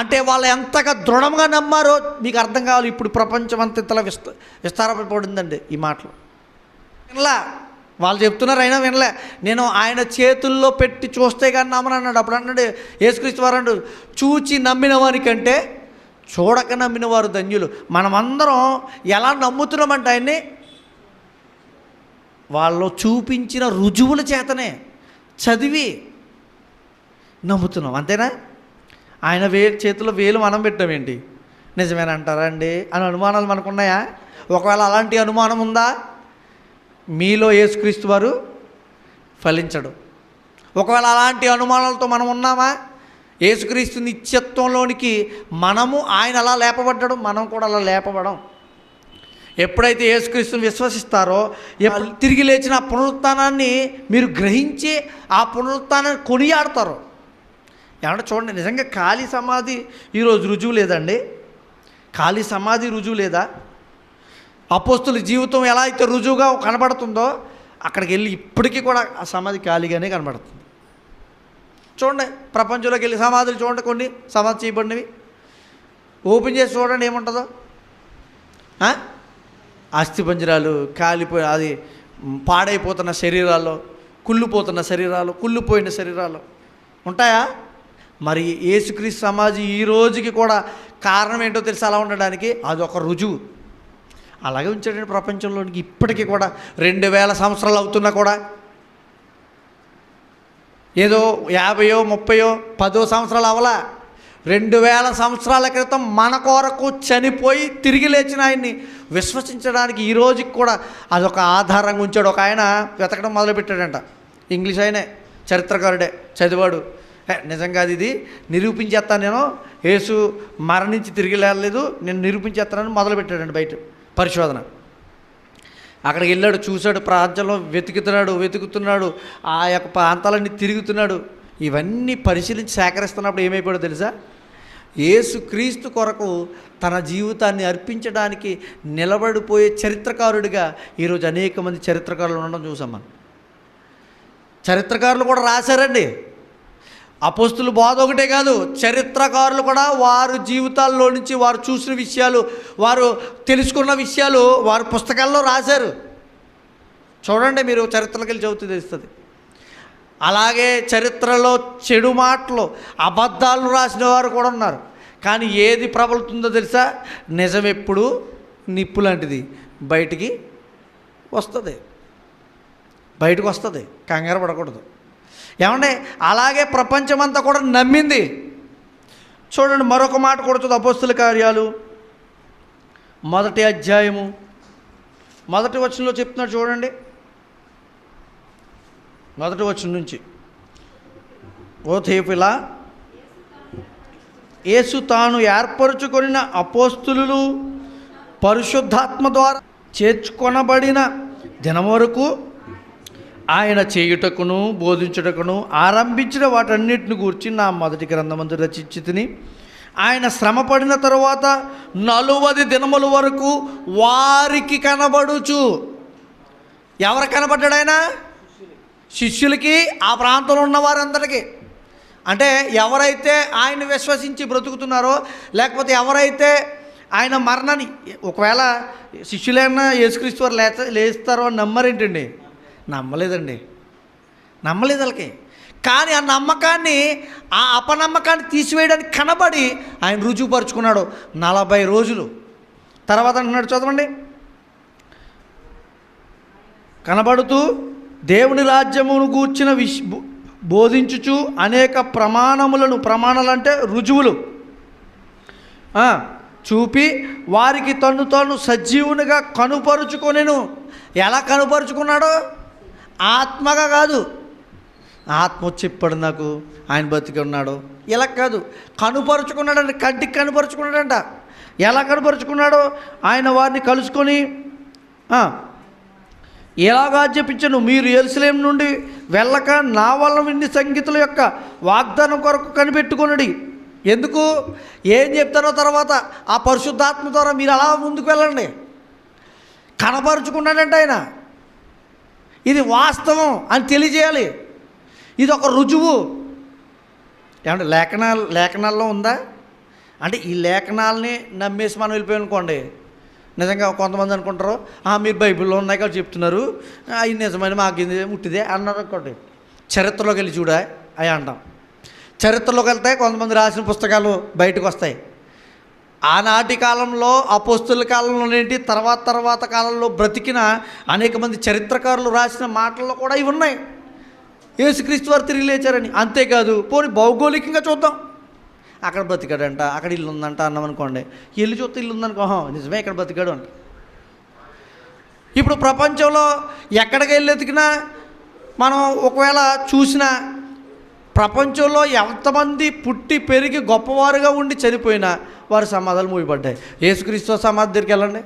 అంటే వాళ్ళు ఎంతగా దృఢంగా నమ్మారో మీకు అర్థం కావాలి. ఇప్పుడు ప్రపంచం అంతా ఇంతలా విస్తారపడిపోయిందండి ఈ మాటలు. ఇలా వాళ్ళు చెప్తున్నారు అయినా వినలే. నేను ఆయన చేతుల్లో పెట్టి చూస్తే కానీ నమ్మను అన్నాడు. అప్పుడు అన్నాడు యేసుక్రీస్తు వారు అన్నాడు, చూచి నమ్మిన వారికంటే చూడక నమ్మిన వారు ధన్యులు. మనమందరం ఎలా నమ్ముతున్నామంటే ఆయన్ని వాళ్ళు చూపించిన రుజువుల చేతనే చదివి నమ్ముతున్నాం, అంతేనా? ఆయన చేతిలో వేలు మనం పెట్టామేంటి, నిజమేనంటారా అండి అని అనుమానాలు మనకున్నాయా? ఒకవేళ అలాంటి అనుమానం ఉందా, మీలో యేసుక్రీస్తు వారు ఫలించడు. ఒకవేళ అలాంటి అనుమానాలతో మనం ఉన్నామా, యేసుక్రీస్తు నిత్యత్వంలోనికి మనము ఆయన అలా లేపబడ్డాడు, మనం కూడా అలా లేపబడం. ఎప్పుడైతే యేసుక్రీస్తుని విశ్వసిస్తారో తిరిగి లేచిన ఆ పునరుత్థానాన్ని మీరు గ్రహించి ఆ పునరుత్థానాన్ని కొనియాడతారు. ఏమంటే చూడండి, నిజంగా ఖాళీ సమాధి ఈరోజు రుజువు లేదండి? ఖాళీ సమాధి రుజువు లేదా? అపోస్తుల జీవితం ఎలా అయితే రుజువుగా కనబడుతుందో అక్కడికి వెళ్ళి ఇప్పటికీ కూడా ఆ సమాధి ఖాళీగానే కనబడుతుంది. చూడండి, ప్రపంచంలోకి వెళ్ళి సమాధులు చూడండి, కొన్ని సమాధి చేయబడినవి ఓపెన్ చేసి చూడండి ఏముంటుందో. అస్థిపంజరాలు కాలిపోయి, అది పాడైపోతున్న శరీరాలు, కుళ్ళిపోతున్న శరీరాలు, కుళ్ళిపోయిన శరీరాలు ఉంటాయా? మరి యేసుక్రీస్తు సమాధి ఈ రోజుకి కూడా కారణం ఏంటో తెలిసి అలా ఉండడానికి అదొక రుజువు. అలాగే ఉంచాడండి ప్రపంచంలోనికి ఇప్పటికీ కూడా 2000 సంవత్సరాలు అవుతున్నా కూడా. ఏదో 50, 30, 10 సంవత్సరాలు అవలా, 2000 సంవత్సరాల క్రితం మన కొరకు చనిపోయి తిరిగి లేచిన ఆయన్ని విశ్వసించడానికి ఈ రోజుకి కూడా అదొక ఆధారంగా ఉంచాడు. ఒక ఆయన వెతకడం మొదలుపెట్టాడంట, ఇంగ్లీష్ ఆయనే, చరిత్రకారుడే, చదివాడు. నిజంగా ఇది నిరూపించేస్తాను, నేను యేసు మరణించి తిరిగి లేలేదు, నేను నిరూపించేస్తానని మొదలుపెట్టాడండి బయట పరిశోధన. అక్కడికి వెళ్ళాడు, చూశాడు, ప్రాంతంలో వెతుకుతున్నాడు, ఆ యొక్క ప్రాంతాలన్నీ తిరుగుతున్నాడు. ఇవన్నీ పరిశీలించి సేకరిస్తున్నప్పుడు ఏమైపోయాడో తెలుసా? యేసుక్రీస్తు కొరకు తన జీవితాన్ని అర్పించడానికి నిలబడిపోయే చరిత్రకారుడిగా ఈరోజు అనేక మంది చరిత్రకారులు ఉండడం చూసాం మనం. చరిత్రకారులు కూడా రాశారండి. అపోస్తుల బోధ ఒకటే కాదు, చరిత్రకారులు కూడా వారి జీవితాల్లో నుంచి వారు చూసిన విషయాలు, వారు తెలుసుకున్న విషయాలు వారి పుస్తకాల్లో రాశారు. చూడండి, మీరు చరిత్రలోకి వెళ్ళి చదివితే తెలుస్తుంది. అలాగే చరిత్రలో చెడు మాటలు, అబద్ధాలు రాసిన వారు కూడా ఉన్నారు. కానీ ఏది ప్రబలుతుందో తెలుసా? నిజం ఎప్పుడు నిప్పు లాంటిది, బయటికి వస్తుంది, కంగారు పడకూడదు. ఏమంటే అలాగే ప్రపంచమంతా కూడా నమ్మింది. చూడండి, మరొక మాట కూడా అపోస్తుల కార్యాలు 1వ అధ్యాయము 1వ వచనంలో చెప్తున్నాడు. చూడండి, 1వ వచనం నుంచి, ఓ తేఫిలా, యేసు తాను ఏర్పరచుకొనిన అపోస్తులు పరిశుద్ధాత్మ ద్వారా చేర్చుకొనబడిన దినం వరకు ఆయన చేయుటకును బోధించుటకును ఆరంభించిన వాటన్నిటిని గూర్చి నా మొదటి గ్రంథమందు రచించి తిని, ఆయన శ్రమ పడిన తరువాత 40 దినముల వరకు వారికి కనబడుచు. ఎవరు కనబడ్డాడు ఆయన? శిష్యులకి, ఆ ప్రాంతంలో ఉన్న వారందరికీ. అంటే ఎవరైతే ఆయన విశ్వసించి బ్రతుకుతున్నారో, లేకపోతే ఎవరైతే ఆయన మరణాన్ని, ఒకవేళ శిష్యులైనా యేసుక్రీస్తు వారు లేస్తారో అని నమ్మరేంటండి? నమ్మలేదు వాళ్ళకి. కానీ ఆ నమ్మకాన్ని, ఆ అపనమ్మకాన్ని తీసివేయడానికి కనబడి ఆయన రుజువుపరుచుకున్నాడు 40 రోజులు. తర్వాత అంటున్నాడు, చదవండి, కనబడుతూ దేవుని రాజ్యమును గూర్చిన బోధించుచు అనేక ప్రమాణాలు అంటే రుజువులు చూపి వారికి తను సజీవునిగా కనుపరుచుకొనెను. ఎలా కనుపరుచుకున్నాడో? ఆత్మగా కాదు, ఆత్మ వచ్చి చెప్పాడు నాకు ఆయన బతికి ఉన్నాడు, ఇలా కాదు, కనుపరుచుకున్నాడంట, కంటికి కనుపరుచుకున్నాడంట. ఎలా కనుపరుచుకున్నాడో? ఆయన వారిని కలుసుకొని ఎలాగా చెప్పించను, మీరు యెరూషలేము నుండి వెళ్ళక నా వల్ల ఇన్ని సంగీతుల యొక్క వాగ్దానం కొరకు కనిపెట్టుకొనుడి. ఎందుకు? ఏం చెప్తారో తర్వాత ఆ పరిశుద్ధాత్మ ద్వారా మీరు అలా ముందుకు వెళ్ళండి. కనపరుచుకున్నాడంటే ఆయన ఇది వాస్తవం అని తెలియజేయాలి. ఇది ఒక రుజువు. ఏమంటే లేఖనాల్లో ఉందా అంటే ఈ లేఖనాలని నమ్మేసి మనం వెళ్ళిపోయామనుకోండి, నిజంగా కొంతమంది అనుకుంటారు, మీరు బైబిల్లో ఉన్నాయి కాబట్టి చెప్తున్నారు, అవి నిజమైన మాకు ముట్టిదే అన్నారు అనుకోండి. చరిత్రలోకి వెళ్ళి చూడా అవి అంటాం. చరిత్రలోకి వెళ్తే కొంతమంది రాసిన పుస్తకాలు బయటకు వస్తాయి. ఆనాటి కాలంలో అపోస్తుల కాలంలో ఏంటి, తర్వాత కాలంలో బ్రతికిన అనేక మంది చరిత్రకారులు రాసిన మాటల్లో కూడా ఇవి ఉన్నాయి, యేసుక్రీస్తు వారు తిరిగి లేచారని. అంతేకాదు, పోనీ భౌగోళికంగా చూద్దాం. అక్కడ బతికాడంట, అక్కడ ఇల్లు ఉందంట అన్నాం అనుకోండి, ఇల్లు చూస్తే ఇల్లు ఉందనుకో, నిజమే ఇక్కడ బతికాడు అంట. ఇప్పుడు ప్రపంచంలో ఎక్కడికి వెళ్ళి ఎతికినా మనం ఒకవేళ చూసినా, ప్రపంచంలో ఎంతమంది పుట్టి పెరిగి గొప్పవారుగా ఉండి చనిపోయినా వారి సమాధులు మూయబడ్డాయి. యేసుక్రీస్తు సమాధి దగ్గరికి వెళ్ళండి,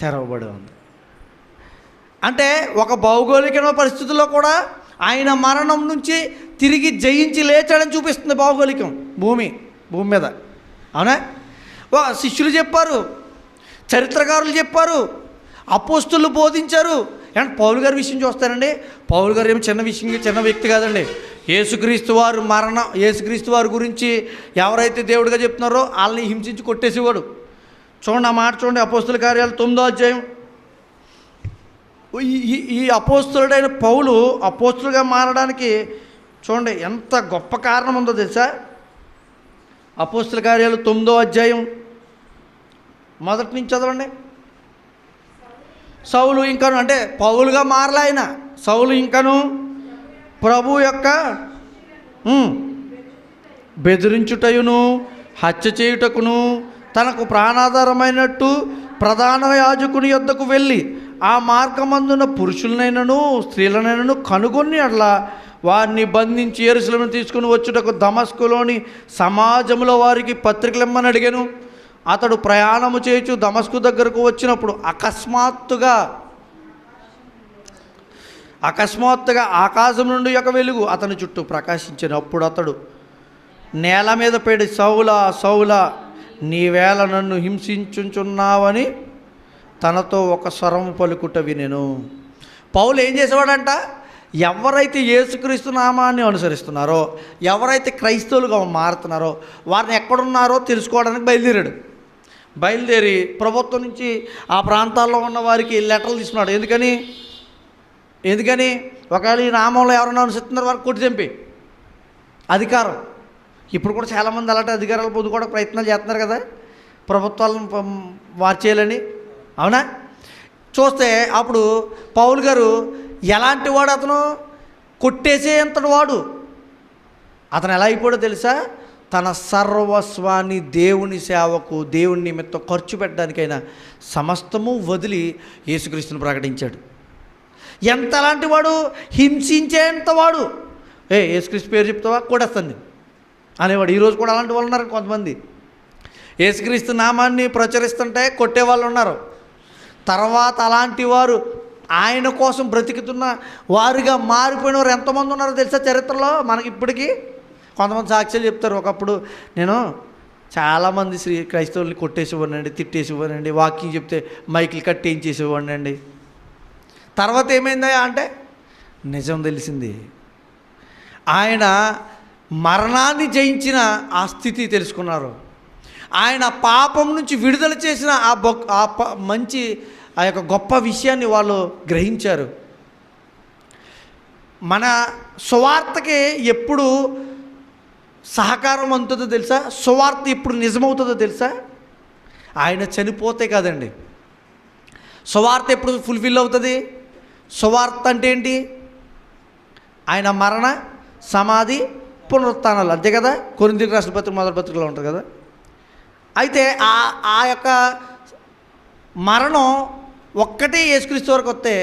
తెరవబడి ఉంది. అంటే ఒక భౌగోళిక పరిస్థితుల్లో కూడా ఆయన మరణం నుంచి తిరిగి జయించి లేచాడని చూపిస్తుంది భౌగోళికం, భూమి మీద. అవునా? శిష్యులు చెప్పారు, చరిత్రకారులు చెప్పారు, అపోస్తులు బోధించారు. అండ్ పౌలు గారి విషయం చూస్తారండి, పౌలు గారు ఏమి చిన్న వ్యక్తి కాదండి. యేసుక్రీస్తు వారు యేసుక్రీస్తు వారి గురించి ఎవరైతే దేవుడిగా చెప్తున్నారో వాళ్ళని హింసించి కొట్టేసేవాడు. చూడండి ఆ మాట చూడండి, అపోస్తుల కార్యాలు 9వ అధ్యాయం. ఈ అపోస్తులుడైన పౌలు అపోస్తులుగా మారడానికి చూడండి ఎంత గొప్ప కారణం ఉందో తెలుసా. అపోస్తుల కార్యాలు 9వ అధ్యాయం మొదటి నుంచి చదవండి. సౌలు ఇంకను, అంటే పౌలుగా మారలే ఆయన, సౌలు ఇంకను ప్రభు యొక్క బెదిరించుటయును హత్య చేయుటకును తనకు ప్రాణాధారమైనట్టు ప్రధాన యాజకుని యొద్దకు వెళ్ళి ఆ మార్గమందున పురుషులనైనను స్త్రీలనైనను కనుగొని అట్లా వారిని బంధించి యెరూషలేము తీసుకుని వచ్చుటకు దమస్కులోని సమాజంలో వారికి పత్రికలు ఇమ్మని అడిగాను. అతడు ప్రయాణము చేయుచు దమస్కు దగ్గరకు వచ్చినప్పుడు అకస్మాత్తుగా ఆకాశం నుండి ఒక వెలుగు అతని చుట్టూ ప్రకాశించినప్పుడు అతడు నేల మీద పడి, సౌలా సౌలా, నీవేళ నన్ను హింసించుచున్నావని తనతో ఒక స్వరము పలుకుట వినెను. పౌలు ఏం చేసేవాడంట, ఎవరైతే యేసుక్రీస్తు నామాన్ని అనుసరిస్తున్నారో, ఎవరైతే క్రైస్తవులుగా మారుతున్నారో వారిని ఎక్కడున్నారో తెలుసుకోవడానికి బయలుదేరి ప్రభుత్వం నుంచి ఆ ప్రాంతాల్లో ఉన్న వారికి లెటర్లు తీసుకున్నాడు. ఎందుకని ఒకవేళ ఈ నామంలో ఎవరైనా అనుసరిస్తున్నారు వారికి కొట్టి చంపి అధికారం. ఇప్పుడు కూడా చాలామంది అలాంటి అధికారాలు పొందుకోవడానికి ప్రయత్నాలు చేస్తున్నారు కదా, ప్రభుత్వాలను మార్చేయాలని. అవునా? చూస్తే అప్పుడు పౌలు గారు ఎలాంటి వాడు, అతను కొట్టేసేంతటి వాడు. అతను ఎలా అయిపోయాడో తెలుసా, తన సర్వస్వాన్ని దేవుని సేవకు, దేవుని నిమిత్తం ఖర్చు పెట్టడానికైనా సమస్తము వదిలి యేసుక్రీస్తుని ప్రకటించాడు. ఎంతలాంటి వాడు, హింసించేంత వాడు. యేసుక్రీస్తు పేరు చెప్తావా కొడేస్తాను అనేవాడు. ఈరోజు కూడా అలాంటి వాళ్ళు ఉన్నారు కొంతమంది. యేసుక్రీస్తు నామాన్ని ప్రచురిస్తుంటే కొట్టేవాళ్ళు ఉన్నారు. తర్వాత అలాంటి వారు ఆయన కోసం బ్రతికుతున్న వారుగా మారిపోయిన వారు ఎంతమంది ఉన్నారో తెలుసా చరిత్రలో మనకి. ఇప్పటికీ కొంతమంది సాక్ష్యాలు చెప్తారు, ఒకప్పుడు నేను చాలామంది క్రైస్తవుల్ని కొట్టేసేవాడినండి, తిట్టేసేవాడినండి, వాకింగ్ చెప్తే మైకులు కట్టేయించేసేవాడినండి. తర్వాత ఏమైందా అంటే నిజం తెలిసింది. ఆయన మరణాన్ని జయించిన ఆ స్థితి తెలుసుకున్నారు. ఆయన పాపం నుంచి విడుదల చేసిన ఆ యొక్క గొప్ప విషయాన్ని వాళ్ళు గ్రహించారు. మన సువార్తకి ఎప్పుడు సహకారం అందుతుందో తెలుసా, సువార్త ఎప్పుడు నిజమవుతుందో తెలుసా, ఆయన చనిపోతే కాదండి. సువార్త ఎప్పుడు ఫుల్ఫిల్ అవుతుంది? సువార్త అంటే ఏంటి? ఆయన మరణ, సమాధి, పునరుత్థానాలు, అంతే కదా. కొరింథీయులకు రాసిన పత్రిక మొదటి పత్రికలో ఉంటుంది కదా. అయితే ఆ యొక్క మరణం ఒక్కటే యేసుక్రీస్తు వరకు వస్తే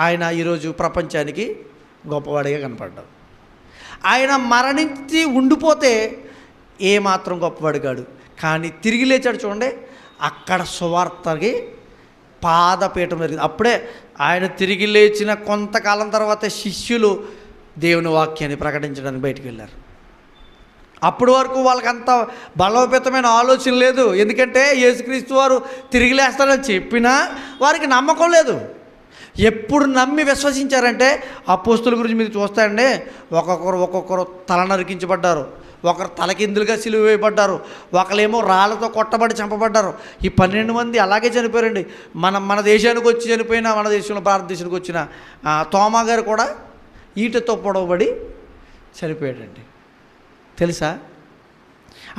ఆయన ఈరోజు ప్రపంచానికి గొప్పవాడిగా కనపడ్డాడు. ఆయన మరణించి ఉండిపోతే ఏమాత్రం గొప్పవాడు కాడు. కానీ తిరిగి లేచాడు చూడండి, అక్కడ సువార్తకి పాదపీఠం జరిగింది. అప్పుడే ఆయన తిరిగి లేచిన కొంతకాలం తర్వాత శిష్యులు దేవుని వాక్యాన్ని ప్రకటించడానికి బయటికి వెళ్ళారు. అప్పటి వరకు వాళ్ళకంత బలోపేతమైన ఆలోచన లేదు. ఎందుకంటే యేసుక్రీస్తు వారు తిరిగి లేస్తాడని చెప్పినా వారికి నమ్మకం లేదు. ఎప్పుడు నమ్మి విశ్వసించారంటే అపోస్తుల గురించి మీరు చూస్తారండి, ఒక్కొక్కరు తల నరికించబడ్డారు, ఒకరు తలకిందులుగా సిలువ వేయబడ్డారు, ఒకళ్ళేమో రాళ్ళతో కొట్టబడి చంపబడ్డారు. ఈ 12 మంది అలాగే చనిపోయారండి. మన దేశానికి వచ్చి చనిపోయిన, మన దేశంలో భారతదేశానికి వచ్చిన తోమా గారు కూడా ఈటతో పొడవబడి చనిపోయాడండి. తెలుసా?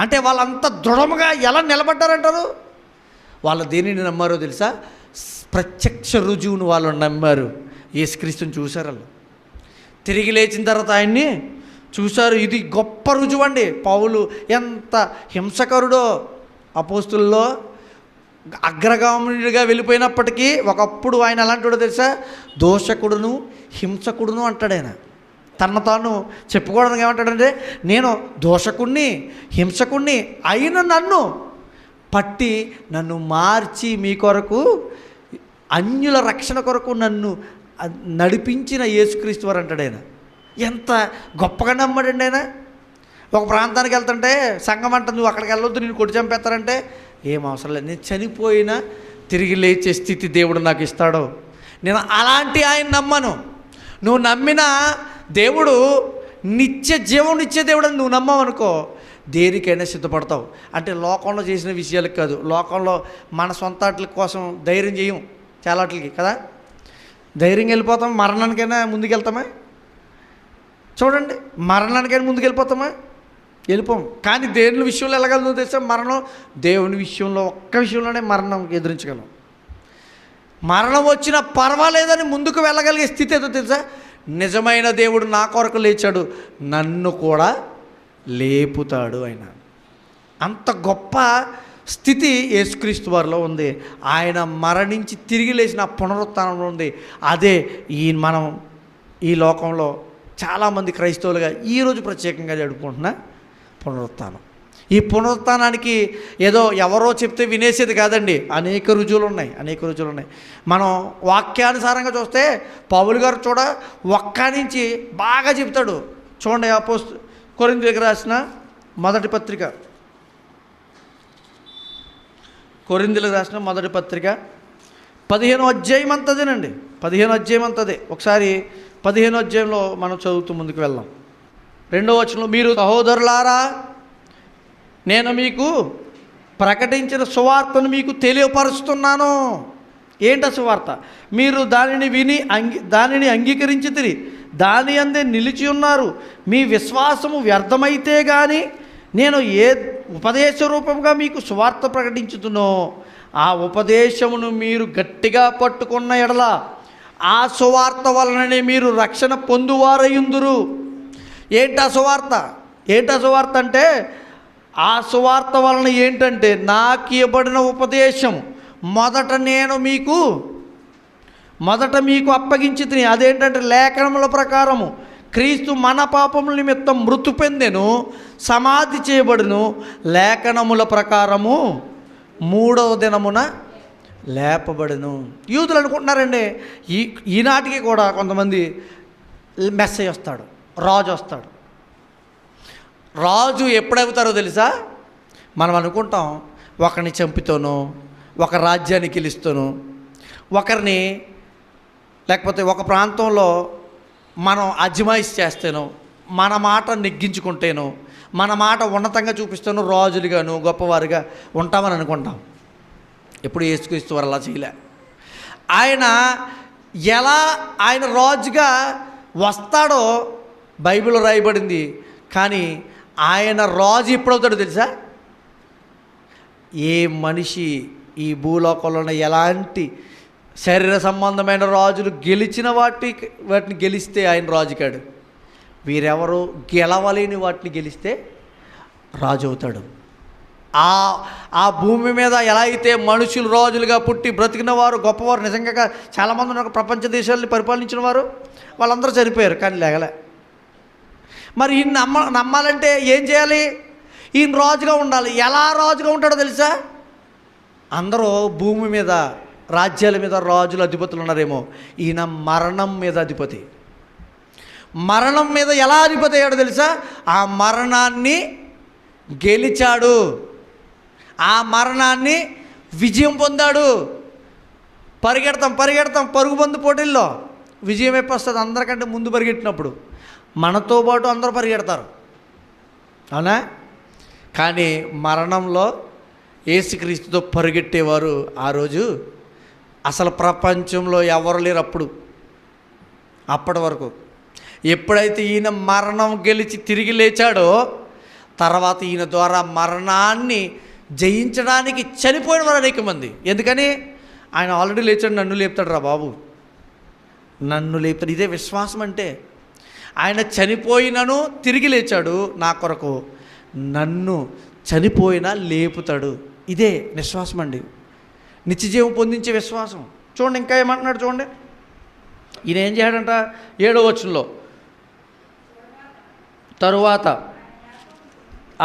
అంటే వాళ్ళంతా దృఢముగా ఎలా నిలబడ్డారంటారు? వాళ్ళు దేనిని నమ్మారో తెలుసా? ప్రత్యక్ష రుజువును వాళ్ళు నమ్మారు. యేసుక్రీస్తుని చూశారు. వాళ్ళు తిరిగి లేచిన తర్వాత ఆయన్ని చూశారు. ఇది గొప్ప రుజువు అండి. పౌలు ఎంత హింసకరుడో, అపోస్తుల్లో అగ్రగాముడిగా వెళ్ళిపోయినప్పటికీ ఒకప్పుడు ఆయన ఎలాంటివాడో తెలుసా? దోషకుడును హింసకుడును అంటాడు. ఆయన తన తాను చెప్పుకోవడానికి ఏమంటాడంటే, నేను దోషకుణ్ణి హింసకుణ్ణి అయిన నన్ను పట్టి నన్ను మార్చి మీ కొరకు, అన్యుల రక్షణ కొరకు నన్ను నడిపించిన యేసుక్రీస్తు వారు అంటాడు. ఆయన ఎంత గొప్పగా నమ్మాడండి. ఆయన ఒక ప్రాంతానికి వెళ్తుంటే సంఘం అంటుంది, నువ్వు అక్కడికి వెళ్ళొద్దు, నేను కొట్టి చంపేస్తారంటే ఏం అవసరం లేదు, నేను చనిపోయినా తిరిగి లేచే స్థితి దేవుడు నాకు ఇస్తాడు. నేను అలాంటి ఆయన నమ్మను. నువ్వు నమ్మిన దేవుడు నిత్య జీవం ఇచ్చే దేవుడు అని నువ్వు నమ్మవనుకో, దేనికైనా సిద్ధపడతావు. అంటే లోకంలో చేసిన విషయాలకు కాదు, లోకంలో మన సొంత వాటి కోసం ధైర్యం చేయం చాలా వాటికి కదా, ధైర్యంగా వెళ్ళిపోతాం. మరణానికైనా ముందుకెళ్తామా? చూడండి, మరణానికైనా ముందుకెళ్ళిపోతామా? వెళ్ళిపోం. కానీ దేవుని విషయంలో వెళ్ళగలదు తెలుసా? మరణం దేవుని విషయంలో ఒక్క విషయంలోనే మరణం ఎదిరించగలం. మరణం వచ్చినా పర్వాలేదని ముందుకు వెళ్ళగలిగే స్థితి ఏదో తెలుసా? నిజమైన దేవుడు నా కొరకు లేచాడు, నన్ను కూడా లేపుతాడు. ఆయన అంత గొప్ప స్థితి యేసుక్రీస్తు వారిలో ఉంది. ఆయన మరణించి తిరిగి లేచిన పునరుత్థానంలో ఉంది. అదే మనం ఈ లోకంలో చాలామంది క్రైస్తవులుగా ఈరోజు ప్రత్యేకంగా జరుపుకుంటున్న పునరుత్థానం. ఈ పునరుత్థానానికి ఏదో ఎవరో చెప్తే వినేసేది కాదండి. అనేక రుజువులు ఉన్నాయి. మనం వాక్యానుసారంగా చూస్తే పౌలు గారు ఒక్క నుంచి బాగా చెప్తాడు. చూడండి, కొరింథీయులకు రాసిన మొదటి పత్రిక, కొరింథీయులకు రాసిన మొదటి పత్రిక 15వ అధ్యాయం అంతదేనండి. 15వ అధ్యాయం అంతదే. ఒకసారి 15వ అధ్యాయంలో మనం చదువుతూ ముందుకు వెళ్దాం. 2వ వచనంలో, మీరు సహోదరులారా, నేను మీకు ప్రకటించిన సువార్తను మీకు తెలియపరుస్తున్నాను. ఏంట సువార్త? మీరు దానిని విని దానిని అంగీకరించితిరి, దాని అందే నిలిచి ఉన్నారు. మీ విశ్వాసము వ్యర్థమైతే కానీ నేను ఏ ఉపదేశ రూపంగా మీకు సువార్త ప్రకటించుతున్నో ఆ ఉపదేశమును మీరు గట్టిగా పట్టుకున్న ఎడల ఆ సువార్త వలననే మీరు రక్షణ పొందువారయుందురు. ఏంటా సువార్త అంటే, ఆ సువార్త వలన ఏంటంటే, నాకు ఇవ్వబడిన ఉపదేశం మొదట మీకు అప్పగించి తిని, అదేంటంటే లేఖనముల ప్రకారము క్రీస్తు మన పాపముల నిమిత్తం మృతి పొందెను, సమాధి చేయబడును, లేఖనముల ప్రకారము 3వ దినమున లేపబడును. యూదులు అనుకుంటున్నారండి, ఈనాటికి కూడా కొంతమంది మెస్సయ్య వస్తాడు, రాజు వస్తాడు. రాజు ఎప్పుడవుతారో తెలుసా? మనం అనుకుంటాం ఒకరిని చంపుతాను, ఒక రాజ్యాన్ని గెలుస్తాను, ఒకరిని లేకపోతే ఒక ప్రాంతంలో మనం అజమాయిష్ చేస్తాను, మన మాట నెగ్గించుకుంటేను, మన మాట ఉన్నతంగా చూపిస్తాను, రాజులుగాను గొప్పవారుగా ఉంటామని అనుకుంటాం. ఎప్పుడు యేసుక్రీస్తు వారు అలా చేయలే. ఆయన రాజుగా వస్తాడో బైబిల్లో రాయబడింది. కానీ ఆయన రాజు ఎప్పుడవుతాడో తెలుసా? ఏ మనిషి ఈ భూలోకంలో ఎలాంటి శరీర సంబంధమైన రాజులు గెలిచిన వాటిని గెలిస్తే ఆయన రాజు కాడు. వీరెవరు గెలవలేని వాటిని గెలిస్తే రాజు అవుతాడు. ఆ భూమి మీద ఎలా అయితే మనుషులు రాజులుగా పుట్టి బ్రతికిన వారు గొప్పవారు నిజంగా చాలామంది ఉన్నారు. ప్రపంచ దేశాలని పరిపాలించిన వారు వాళ్ళందరూ చనిపోయారు, కానీ లేగలే. మరి ఈయన నమ్మాలంటే ఏం చేయాలి? ఈయన రాజుగా ఉండాలి. ఎలా రాజుగా ఉంటాడో తెలుసా? అందరూ భూమి మీద రాజ్యాల మీద రాజులు అధిపతులు ఉన్నారేమో, ఈయన మరణం మీద అధిపతి. మరణం మీద ఎలా అధిపతి అయ్యాడో తెలుసా? ఆ మరణాన్ని గెలిచాడు, ఆ మరణాన్ని విజయం పొందాడు. పరిగెడతాం పరుగు బందు పోటీల్లో విజయం ఎప్పుడు వస్తుంది? అందరికంటే ముందు పరిగెట్టినప్పుడు. మనతో పాటు అందరూ పరిగెడతారు. అవునా? కానీ మరణంలో యేసుక్రీస్తుతో పరిగెట్టేవారు ఆ రోజు అసలు ప్రపంచంలో ఎవరు లేరు అప్పటి వరకు. ఎప్పుడైతే ఈయన మరణం గెలిచి తిరిగి లేచాడో తర్వాత ఈయన ద్వారా మరణాన్ని జయించడానికి చనిపోయిన వారు అనేక మంది. ఎందుకని? ఆయన ఆల్రెడీ లేచాడు, నన్ను లేపుతాడు రా బాబు, నన్ను లేపుతాడు. ఇదే విశ్వాసం అంటే. ఆయన చనిపోయినను తిరిగి లేచాడు నా కొరకు, నన్ను చనిపోయినా లేపుతాడు. ఇదే విశ్వాసం అండి, నిత్యజీవం పొందించే విశ్వాసం. చూడండి ఇంకా ఏమంటున్నాడు చూడండి. ఈయన ఏం చేయడంట 7వ వచనంలో, తరువాత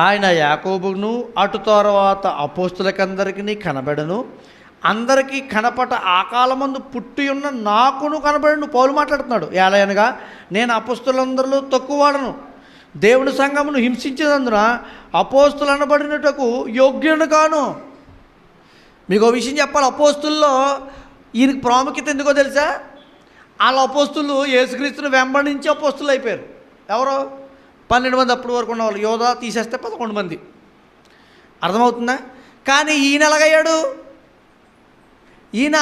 ఆయన యాకోబును అటు తర్వాత అపోస్తులకందరికీ కనబడను, అందరికీ కనపట ఆ కాలమందు పుట్టి ఉన్న నాకును కనబడను. పౌలు మాట్లాడుతున్నాడు. ఏలయనగా నేను అపోస్తులందరిలో తక్కువవాడను, దేవుని సంఘమును హింసించినందున అపోస్తులు అనబడినటకు యోగ్యుని కాను. మీకు ఒక విషయం చెప్పాలి, అపోస్తుల్లో ఈయనకి ప్రాముఖ్యత ఎందుకో తెలుసా? వాళ్ళ అపోస్తులు యేసుక్రీస్తుని వెంబడించి అపోస్తులు అయిపోయారు. ఎవరో 12 మంది అప్పటి వరకు ఉన్నవాళ్ళు, యోధ తీసేస్తే 11 మంది. అర్థమవుతుందా? కానీ ఈయన ఎలాగయ్యాడు? ఈయన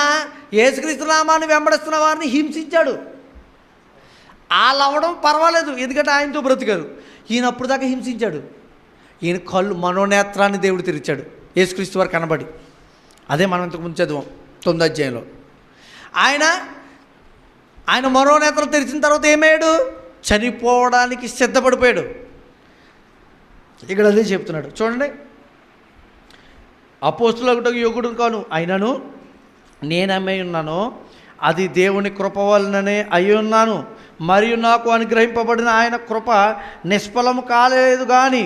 యేసుక్రీస్తు నామాన్ని వెంబడిస్తున్న వారిని హింసించాడు. వాళ్ళు అవ్వడం పర్వాలేదు, ఎందుకంటే ఆయనతో బ్రతికారు. ఈయన అప్పుడు దాకా హింసించాడు. ఈయన కళ్ళు మనోనేత్రాన్ని దేవుడు తెరిచాడు యేసుక్రీస్తు వారు కనబడి. అదే మనం ఇంతకుముందు చదివాం 9వ అధ్యాయంలో. ఆయన మనోనేత్రం తెరిచిన తర్వాత ఏమయ్యాడు? చనిపోవడానికి సిద్ధపడిపోయాడు. ఇక్కడ అదే చెప్తున్నాడు చూడండి. అపోస్తులకు యోగుడు కాను, అయినను నేనమ్మే ఉన్నాను, అది దేవుని కృప వలననే అయి ఉన్నాను. మరియు నాకు అనుగ్రహింపబడిన ఆయన కృప నిష్ఫలము కాలేదు. కానీ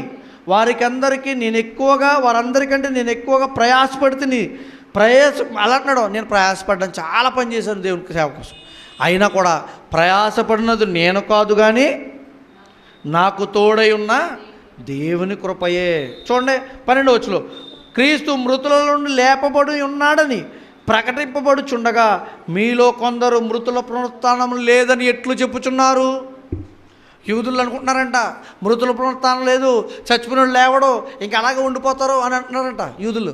వారందరికంటే నేను ఎక్కువగా ప్రయాసపడుతుంది. అలా అంటున్నాడు, నేను ప్రయాసపడ్డాను, చాలా పని చేశాను దేవునికి సేవ కోసం. అయినా కూడా ప్రయాసపడినది నేను కాదు, కానీ నాకు తోడై ఉన్న దేవుని కృపయే. చూడండి 12వ వచనంలో, క్రీస్తు మృతుల నుండి లేపబడి ఉన్నాడని ప్రకటింపబడుచుండగా మీలో కొందరు మృతుల పునరుత్థానం లేదని ఎట్లు చెప్పుచున్నారు. యూదులు అనుకుంటున్నారంట మృతుల పునరుత్థానం లేదు, చచ్చిపోయిన లేవడం, ఇంకా అలాగే ఉండిపోతారు అని అంటున్నారంట యూదులు.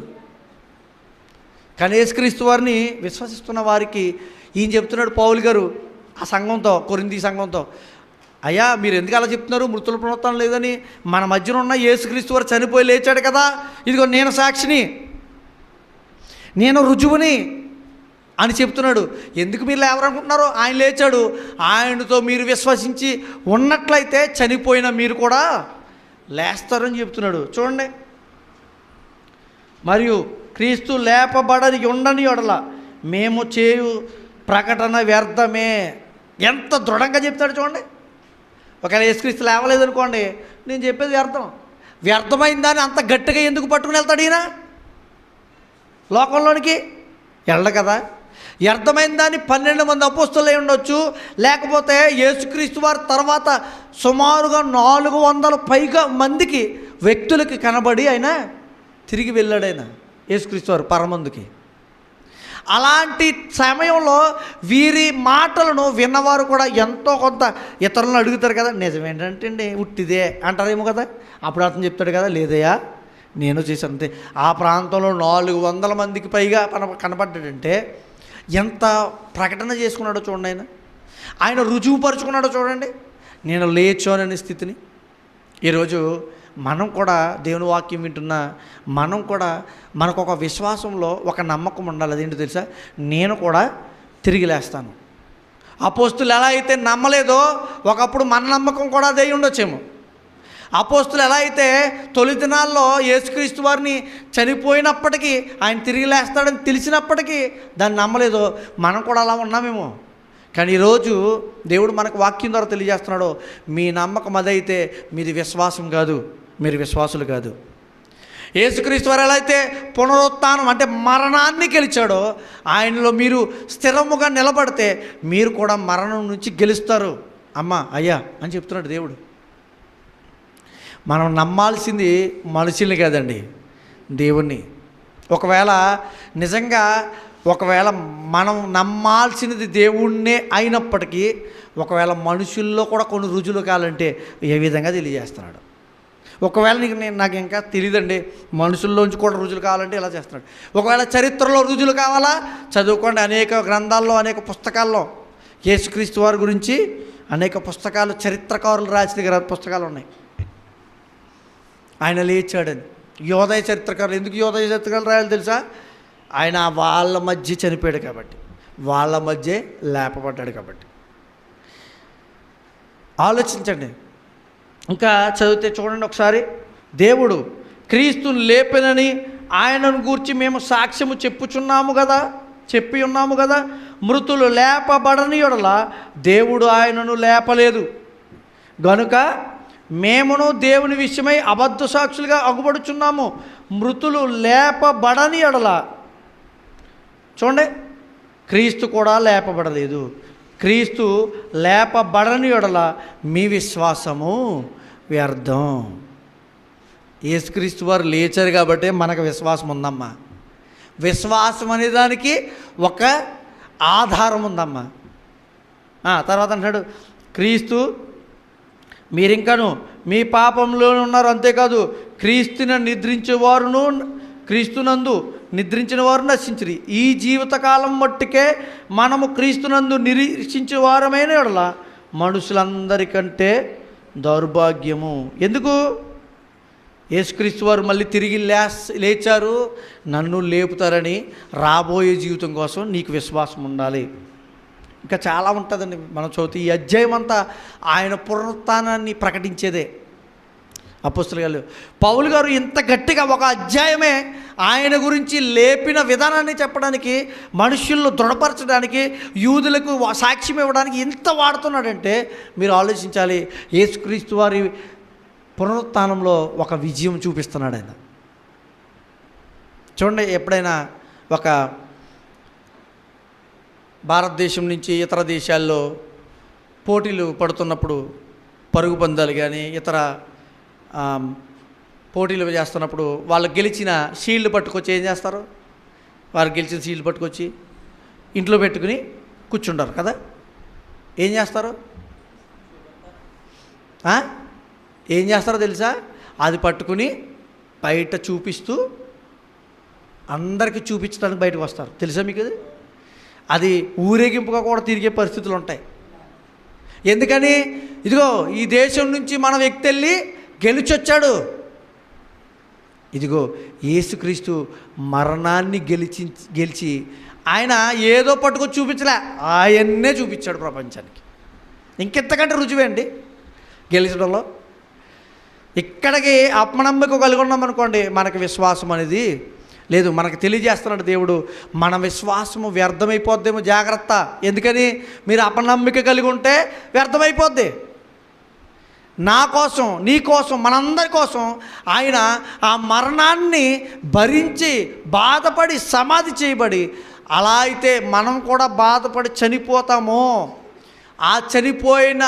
కానీ యేసుక్రీస్తు వారిని విశ్వసిస్తున్న వారికి ఈయన చెప్తున్నాడు పౌలు గారు ఆ సంఘంతో, కొరింథీ సంఘంతో, అయ్యా మీరు ఎందుకు అలా చెప్తున్నారు, మృతుల పునరుత్థానం లేదని? మన మధ్యన ఉన్న యేసుక్రీస్తు వారు చనిపోయి లేచాడు కదా, ఇదిగో నేను సాక్షిని, నేను రుజువుని అని చెప్తున్నాడు. ఎందుకు మీరు లేవరనుకుంటున్నారు? ఆయన లేచాడు. ఆయనతో మీరు విశ్వసించి ఉన్నట్లయితే చనిపోయిన మీరు కూడా లేస్తారని చెప్తున్నాడు. చూడండి, మరియు క్రీస్తు లేపబడని ఉండని ఎడల మేము చేయు ప్రకటన వ్యర్థమే. ఎంత దృఢంగా చెప్తాడు చూడండి. ఒకవేళ యేసుక్రీస్తు లేవలేదనుకోండి, నేను చెప్పేది వ్యర్థమైందని అంత గట్టిగా ఎందుకు పట్టుకుని వెళ్తాడు ఈయన లోకంలోనికి? వెళ్ళడు కదా. వ్యర్థమైన దాన్ని 12 మంది అపోస్తలులై ఉండొచ్చు, లేకపోతే యేసుక్రీస్తు వారి తర్వాత సుమారుగా 400 పైగా మందికి వ్యక్తులకి కనబడి ఆయన తిరిగి వెళ్ళాడు. ఆయన యేసుక్రీస్తు వారు పరమందుకి. అలాంటి సమయంలో వీరి మాటలను విన్నవారు కూడా ఎంతో కొంత ఇతరులను అడుగుతారు కదా, నిజమేంటంటే ఉట్టిదే అంటారేమో కదా. అప్పుడు అతను చెప్తాడు కదా, లేదయ్యా నేను చేశాను అంతే. ఆ ప్రాంతంలో 400 మందికి పైగా కనపడ్డాడంటే ఎంత ప్రకటన చేసుకున్నాడో చూడండి. ఆయన రుజువుపరుచుకున్నాడో చూడండి, నేను లేచాననే స్థితిని. ఈరోజు మనం కూడా దేవుని వాక్యం వింటున్నా మనం కూడా మనకు ఒక విశ్వాసంలో ఒక నమ్మకం ఉండాలి. అదేంటో తెలుసా? నేను కూడా తిరిగి లేస్తాను. అపోస్తులు ఎలా అయితే నమ్మలేదో ఒకప్పుడు మన నమ్మకం కూడా అదే ఉండొచ్చేమో. అపోస్తులు ఎలా అయితే తొలి దినాల్లో యేసుక్రీస్తు వారిని చనిపోయినప్పటికీ ఆయన తిరిగి లేస్తాడని తెలిసినప్పటికీ దాన్ని నమ్మలేదో మనం కూడా అలా ఉన్నామేమో. కానీ ఈరోజు దేవుడు మనకు వాక్యం ద్వారా తెలియజేస్తున్నాడు, మీ నమ్మకం అదైతే మీది విశ్వాసం కాదు, మీరు విశ్వాసులు కాదు. యేసుక్రీస్తు వారు ఎలా అయితే పునరుత్థానం అంటే మరణాన్ని గెలిచాడో ఆయనలో మీరు స్థిరముగా నిలబడితే మీరు కూడా మరణం నుంచి గెలుస్తారు అమ్మా అయ్యా అని చెప్తున్నాడు దేవుడు. మనం నమ్మాల్సింది మనుషుల్ని కాదండి, దేవుణ్ణి. ఒకవేళ మనం నమ్మాల్సినది దేవుణ్ణే అయినప్పటికీ ఒకవేళ మనుషుల్లో కూడా కొన్ని రుజువులు కావాలంటే ఏ విధంగా తెలియజేస్తున్నాడు. ఒకవేళ నాకు ఇంకా తెలియదండి, మనుషుల్లోంచి కూడా రుజువులు కావాలంటే ఇలా చేస్తున్నాడు. ఒకవేళ చరిత్రలో రుజువులు కావాలా, చదువుకోండి. అనేక గ్రంథాల్లో, అనేక పుస్తకాల్లో యేసుక్రీస్తు వారి గురించి అనేక పుస్తకాలు, చరిత్రకారులు రాసిన పుస్తకాలు ఉన్నాయి. ఆయన లేచాడని. యోదయ చరిత్రకారులు, ఎందుకు యోదయ చరిత్రకారులు రాయాలి తెలుసా? ఆయన వాళ్ళ మధ్య చనిపోయాడు కాబట్టి, వాళ్ళ మధ్య లేపబడ్డాడు కాబట్టి. ఆలోచించండి. ఇంకా చదివితే చూడండి ఒకసారి. దేవుడు క్రీస్తుని లేపెనని ఆయనను గూర్చి మేము సాక్ష్యము చెప్పి ఉన్నాము కదా. మృతులు లేపబడని యెడల దేవుడు ఆయనను లేపలేదు గనుక మేమును దేవుని విషయమై అబద్ధ సాక్షులుగా అగుపడుచున్నాము. మృతులు లేపబడని యెడల, చూడండి, క్రీస్తు కూడా లేపబడలేదు. క్రీస్తు లేపబడని యెడల మీ విశ్వాసము వ్యర్థం. యేసుక్రీస్తు వారు లేచారు కాబట్టి మనకు విశ్వాసం ఉందమ్మా. విశ్వాసం అనే దానికి ఒక ఆధారం ఉందమ్మా. తర్వాత అంటాడు, క్రీస్తు మీరింకాను మీ పాపంలో ఉన్నారు, అంతేకాదు క్రీస్తునందు నిద్రించిన వారు నశించిరి. ఈ జీవితకాలం మట్టుకే మనము క్రీస్తునందు నిరీక్షించే వారమైన యెడల మనుషులందరికంటే దౌర్భాగ్యము. ఎందుకు? యేసుక్రీస్తు వారు మళ్ళీ తిరిగి లేచారు, నన్ను లేపుతారని. రాబోయే జీవితం కోసం నీకు విశ్వాసం ఉండాలి. ఇంకా చాలా ఉంటుందండి మనం చదివితే. ఈ అధ్యాయం అంతా ఆయన పునరుత్థానాన్ని ప్రకటించేదే. అపోస్తలులు పౌలు గారు ఇంత గట్టిగా ఒక అధ్యాయమే ఆయన గురించి లేపిన విధానాన్ని చెప్పడానికి, మనుషులను దృఢపరచడానికి, యూదులకు సాక్ష్యం ఇవ్వడానికి ఇంత వాడుతున్నాడంటే మీరు ఆలోచించాలి. యేసుక్రీస్తు వారి పునరుత్థానంలో ఒక విజయం చూపిస్తున్నాడు ఆయన. చూడండి, ఎప్పుడైనా ఒక భారతదేశం నుంచి ఇతర దేశాల్లో పోటీలు పడుతున్నప్పుడు, పరుగు పందాలు కానీ ఇతర పోటీలు చేస్తున్నప్పుడు వాళ్ళు గెలిచిన షీల్డ్ పట్టుకొచ్చి ఏం చేస్తారు? వారు గెలిచిన షీల్డ్ పట్టుకొచ్చి ఇంట్లో పెట్టుకుని కూర్చుంటారు కదా. ఏం చేస్తారు? ఏం చేస్తారో తెలుసా? అది పట్టుకుని బయట చూపిస్తూ అందరికీ చూపించడానికి బయటకు వస్తారు. తెలుసా మీకు? అది ఊరేగింపుగా కూడా తిరిగే పరిస్థితులు ఉంటాయి. ఎందుకని? ఇదిగో ఈ దేశం నుంచి మన వ్యక్తి వెళ్ళి గెలిచొచ్చాడు. ఇదిగో యేసుక్రీస్తు మరణాన్ని గెలిచి ఆయన ఏదో పట్టుకొని చూపించలే, ఆయన్నే చూపించాడు ప్రపంచానికి. ఇంకెంతకంటే రుజువేండి గెలిచడంలో? ఇక్కడికి అపనమ్మకం కలిగి ఉన్నాం అనుకోండి, మనకి విశ్వాసం అనేది లేదు. మనకు తెలియజేస్తున్నాడు దేవుడు, మన విశ్వాసము వ్యర్థమైపోద్దేమో, జాగ్రత్త. ఎందుకని? మీరు అపనమ్మిక కలిగి ఉంటే వ్యర్థమైపోద్ది. నా కోసం, నీ కోసం, మనందరి కోసం ఆయన ఆ మరణాన్ని భరించి బాధపడి సమాధి చేయబడి, అలా అయితే మనం కూడా బాధపడి చనిపోతామో, ఆ చనిపోయిన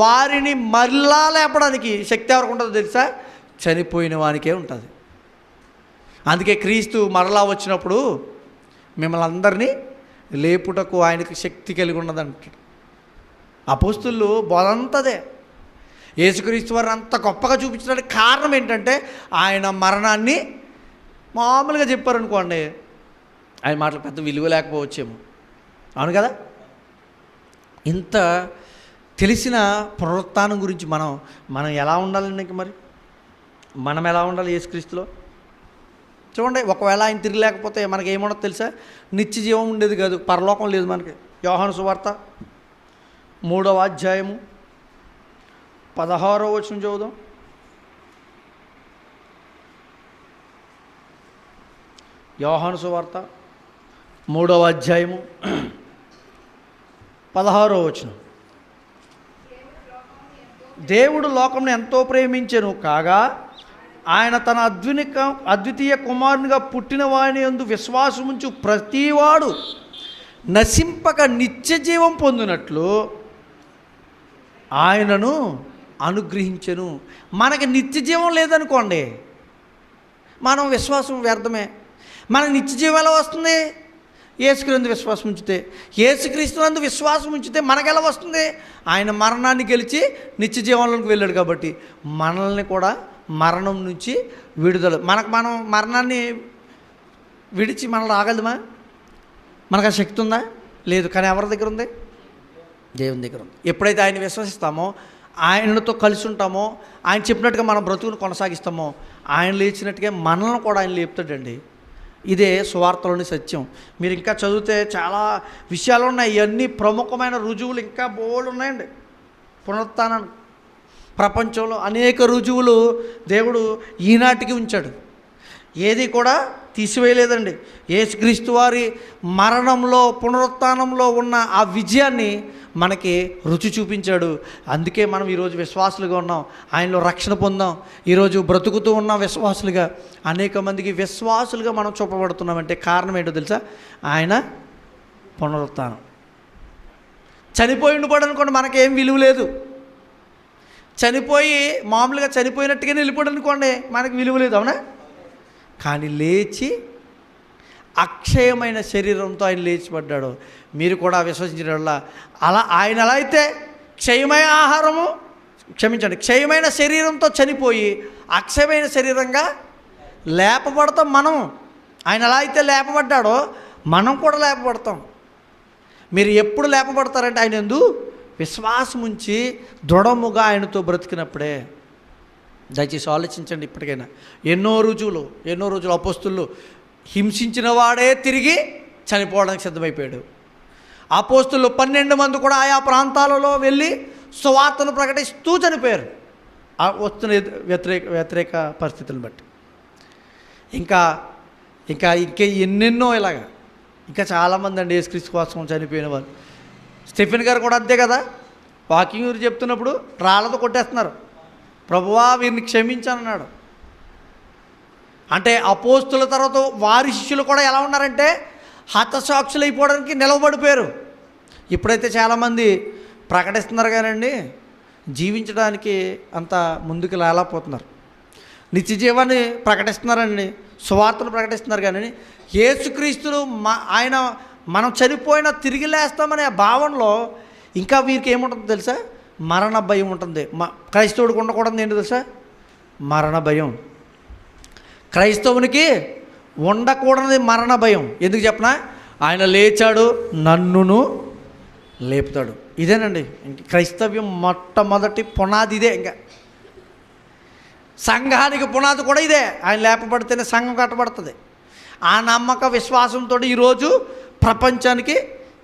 వారిని మరలా లేపడానికి శక్తి ఎవరికి ఉంటుందో తెలుసా? చనిపోయిన వానికే ఉంటుంది. అందుకే క్రీస్తు మరలా వచ్చినప్పుడు మిమ్మల్ని అందరినీ లేపుటకు ఆయనకు శక్తి కలిగి ఉన్నదంటాడు. అపోస్తులు బోధంతదే. యేసుక్రీస్తు వారు అంత గొప్పగా చూపించడానికి కారణం ఏంటంటే ఆయన మరణాన్ని మామూలుగా చెప్పారనుకోండి, ఆయన మాటలు పెద్ద విలువ లేకపోవచ్చేమో. అవును కదా? ఇంత తెలిసిన పునరుత్థానం గురించి మనం ఎలా ఉండాలండి? ఇంక మరి మనం ఎలా ఉండాలి యేసుక్రీస్తులో? చూడండి, ఒకవేళ ఆయన తిరిగి లేకపోతే మనకి ఏముండదు తెలుసా? నిత్య జీవం ఉండేది కాదు, పరలోకం లేదు మనకి. యోహాను సువార్త 3వ అధ్యాయము 16వ వచనం చదువుదాం. యోహాను సువార్త 3వ అధ్యాయము 16వ వచనం. దేవుడు లోకంను ఎంతో ప్రేమించెను కాగా ఆయన తన అద్వితీయ కుమారునిగా పుట్టిన వాని యందు విశ్వాసముంచు ప్రతివాడు నశింపక నిత్య జీవం పొందినట్లు ఆయనను అనుగ్రహించెను. మనకి నిత్య జీవం లేదనుకోండి, మనం విశ్వాసం వ్యర్థమే. మనకు నిత్య జీవం ఎలా వస్తుంది? యేసుక్రీస్తు విశ్వాసం ఉంచితే. యేసుక్రీస్తునందు విశ్వాసం ఉంచితే మనకెలా వస్తుంది? ఆయన మరణాన్ని గెలిచి నిత్య జీవంలోకి వెళ్ళాడు కాబట్టి మనల్ని కూడా మరణం నుంచి విడుదల. మనం మరణాన్ని విడిచి మనం రాగలమా? మనకు ఆ శక్తి ఉందా? లేదు. కానీ ఎవరి దగ్గర ఉంది? దేవుని దగ్గర ఉంది. ఎప్పుడైతే ఆయన విశ్వసిస్తామో, ఆయనతో కలిసి ఉంటామో, ఆయన చెప్పినట్టుగా మనం బ్రతుకుని కొనసాగిస్తామో, ఆయన లేచినట్టుగా మనల్ని కూడా ఆయన లేపుతాడండి. ఇదే సువార్తలోని సత్యం. మీరు ఇంకా చదివితే చాలా విషయాలు ఉన్నాయి. ఇవన్నీ ప్రముఖమైన రుజువులు ఇంకా బోల్డ్ ఉన్నాయండి. పునరుత్థానం ప్రపంచంలో అనేక రుజువులు దేవుడు ఈనాటికి ఉంచాడు. ఏది కూడా తీసివేయలేదండి. యేసుక్రీస్తు వారి మరణంలో పునరుత్థానంలో ఉన్న ఆ విజయాన్ని మనకి రుచి చూపించాడు. అందుకే మనం ఈరోజు విశ్వాసులుగా ఉన్నాం, ఆయనలో రక్షణ పొందాం. ఈరోజు బ్రతుకుతూ ఉన్న విశ్వాసులుగా అనేక మందికి విశ్వాసులుగా మనం చూపబడుతున్నామంటే కారణం ఏంటో తెలుసా? ఆయన పునరుత్థానం. చనిపోయి ఉండిపోవడం అనుకోండి, మనకేం విలువ లేదు. చనిపోయి మామూలుగా చనిపోయినట్టుగానే వెళ్ళిపోవడం అనుకోండి, మనకి విలువ లేదు, అవునా? కానీ లేచి అక్షయమైన శరీరంతో ఆయన లేచిపడ్డాడు. మీరు కూడా విశ్వసించిన వల్ల ఆయన ఎలా అయితే క్షయమైన శరీరంతో చనిపోయి అక్షయమైన శరీరంగా లేపబడతాం మనం. ఆయన ఎలా అయితే లేపబడ్డాడో మనం కూడా లేపబడతాం. మీరు ఎప్పుడు లేపబడతారంటే ఆయన యందు విశ్వాసం ఉంచి దృఢముగా ఆయనతో బ్రతికినప్పుడే. దయచేసి ఆలోచించండి. ఇప్పటికైనా ఎన్నో రుజువులు అపోస్తులు హింసించిన వాడే తిరిగి చనిపోవడానికి సిద్ధమైపోయాడు. అపోస్తులు 12 మంది కూడా ఆయా ప్రాంతాలలో వెళ్ళి సువార్తను ప్రకటిస్తూ చనిపోయారు వస్తున్న వ్యతిరేక పరిస్థితులను బట్టి. ఇంకా ఎన్నెన్నో ఇలాగా ఇంకా చాలామంది అండి యేసుక్రీస్తు కోసం చనిపోయిన వాళ్ళు. స్టెఫెన్ గారు కూడా అంతే కదా. వాకింగ్ గురించి చెప్తున్నప్పుడు రాళ్ళతో కొట్టేస్తున్నారు. ప్రభువా వీరిని క్షమించానన్నాడు. అంటే అపోస్తుల తర్వాత వారి శిష్యులు కూడా ఎలా ఉన్నారంటే హతసాక్షులు అయిపోవడానికి నిలవబడిపోయారు. ఇప్పుడైతే చాలామంది ప్రకటిస్తున్నారు కానండి, జీవించడానికి అంత ముందుకు లేకపోతున్నారు. నిత్య జీవాన్ని ప్రకటిస్తున్నారండి, సువార్తను ప్రకటిస్తున్నారు. కానీ యేసుక్రీస్తులు ఆయన మనం చనిపోయినా తిరిగి లేస్తామనే భావనలో ఇంకా వీరికి ఏముంటుందో తెలుసా? మరణ భయం ఉంటుంది. క్రైస్తవుడికి ఉండకూడదు ఏంటి తెలుసా? మరణ భయం. క్రైస్తవునికి ఉండకూడని మరణ భయం. ఎందుకు చెప్పనా? ఆయన లేచాడు, నన్నును లేపుతాడు. ఇదేనండి క్రైస్తవ్యం మొట్టమొదటి పునాది ఇదే. ఇంకా సంఘానికి పునాది కూడా ఇదే. ఆయన లేపబడితేనే సంఘం కట్టబడుతుంది. ఆ నమ్మక విశ్వాసంతో ఈరోజు ప్రపంచానికి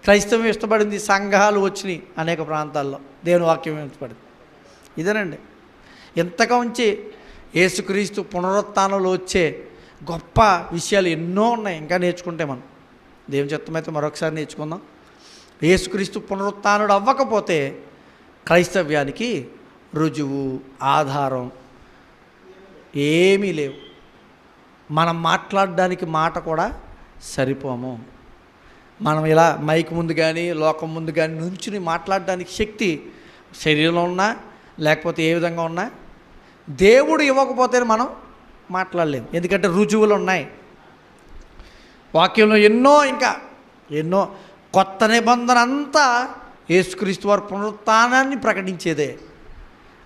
క్రైస్తవం ఇష్టపడింది. సంఘాలు వచ్చినాయి అనేక ప్రాంతాల్లో, దేవుని వాక్యం ఇష్టపడింది. ఇదేనండి. ఇంతగా ఉంచి యేసుక్రీస్తు పునరుత్థానంలో వచ్చే గొప్ప విషయాలు ఎన్నో ఉన్నాయి. ఇంకా నేర్చుకుంటే మనం దేవుని చిత్తమైతే మరొకసారి నేర్చుకుందాం. యేసుక్రీస్తు పునరుత్థానుడు అవ్వకపోతే క్రైస్తవ్యానికి రుజువు, ఆధారం ఏమీ లేవు. మనం మాట్లాడడానికి మాట కూడా సరిపోము. మనం ఇలా మైక్ ముందు కానీ లోకం ముందు కానీ నుంచుని మాట్లాడడానికి శక్తి శరీరంలో ఉన్నా లేకపోతే ఏ విధంగా ఉన్నా దేవుడు ఇవ్వకపోతే మనం మాట్లాడలేము. ఎందుకంటే రుజువులు ఉన్నాయి. వాక్యంలో ఎన్నో కొత్త నిబంధన అంతా యేసుక్రీస్తు వారి పునరుత్థానాన్ని ప్రకటించేదే.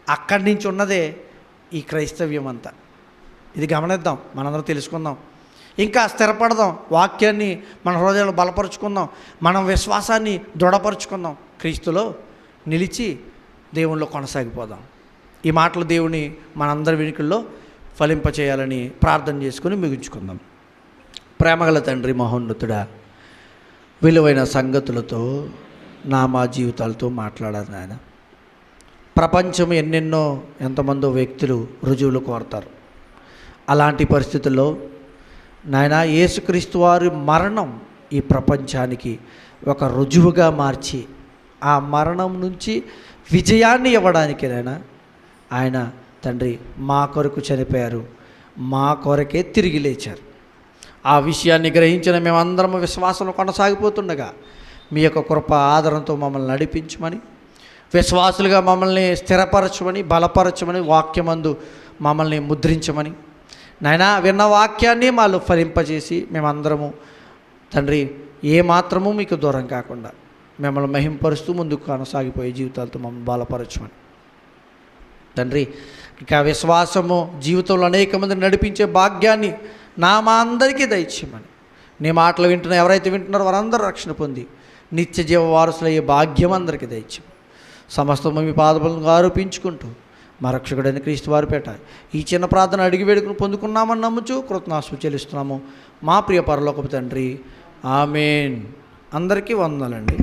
అక్కడి నుంచి ఉన్నదే ఈ క్రైస్తవ్యం అంతా. ఇది గమనిద్దాం, మనందరం తెలుసుకుందాం, ఇంకా స్థిరపడదాం, వాక్యాన్ని మన హృదయంలో బలపరుచుకుందాం, మనం విశ్వాసాన్ని దృఢపరుచుకుందాం, క్రీస్తులో నిలిచి దేవునిలో కొనసాగిపోదాం. ఈ మాటలు దేవుని మనందరి వెనుకల్లో ఫలింపచేయాలని ప్రార్థన చేసుకుని ముగించుకుందాం. ప్రేమగల తండ్రి, మహోన్నతుడా, విలువైన సంగతులతో మా జీవితాలతో మాట్లాడాలి నాయన. ప్రపంచం ఎంతమందో వ్యక్తులు రుజువులు కోరతారు. అలాంటి పరిస్థితుల్లో నాయన యేసుక్రీస్తు వారి మరణం ఈ ప్రపంచానికి ఒక రుజువుగా మార్చి ఆ మరణం నుంచి విజయాన్ని ఇవ్వడానికి ఆయన తండ్రి మా కొరకు చనిపోయారు, మా కొరకే తిరిగి లేచారు. ఆ విషయాన్ని గ్రహించిన మేమందరం విశ్వాసంలో కొనసాగిపోతుండగా మీ యొక్క కృప ఆదరణతో మమ్మల్ని నడిపించమని, విశ్వాసులుగా మమ్మల్ని స్థిరపరచమని, బలపరచమని, వాక్యమందు మమ్మల్ని ముద్రించమని నాయనా, విన్న వాక్యాన్ని మాలో ఫలింపజేసి మేమందరము తండ్రి ఏమాత్రము మీకు దూరం కాకుండా మిమ్మల్ని మహింపరుస్తూ ముందుకు కొనసాగిపోయే జీవితాలతో మమ్మల్ని బలపరచమని తండ్రి ఇంకా విశ్వాసము జీవితంలో అనేక మందిని నడిపించే భాగ్యాన్ని మా అందరికీ దయచేయమని, నీ మాటలు వింటున్న ఎవరైతే వింటున్నారో వారందరూ రక్షణ పొంది నిత్య జీవ వారసులయ్యే భాగ్యం అందరికీ దయచేయమని సమస్తము మీ పాదములను ఆరోపించుకుంటూ మా రక్షకుడైన క్రీస్తు వారి పేట ఈ చిన్న ప్రార్థన అడిగి వేడుకుని పొందుకున్నామని నమ్ముచు కృతజ్ఞతాస్తుతులు చెల్లిస్తున్నాము మా ప్రియ పరలోకపు తండ్రి. ఆమేన్. అందరికీ వందనాలండి.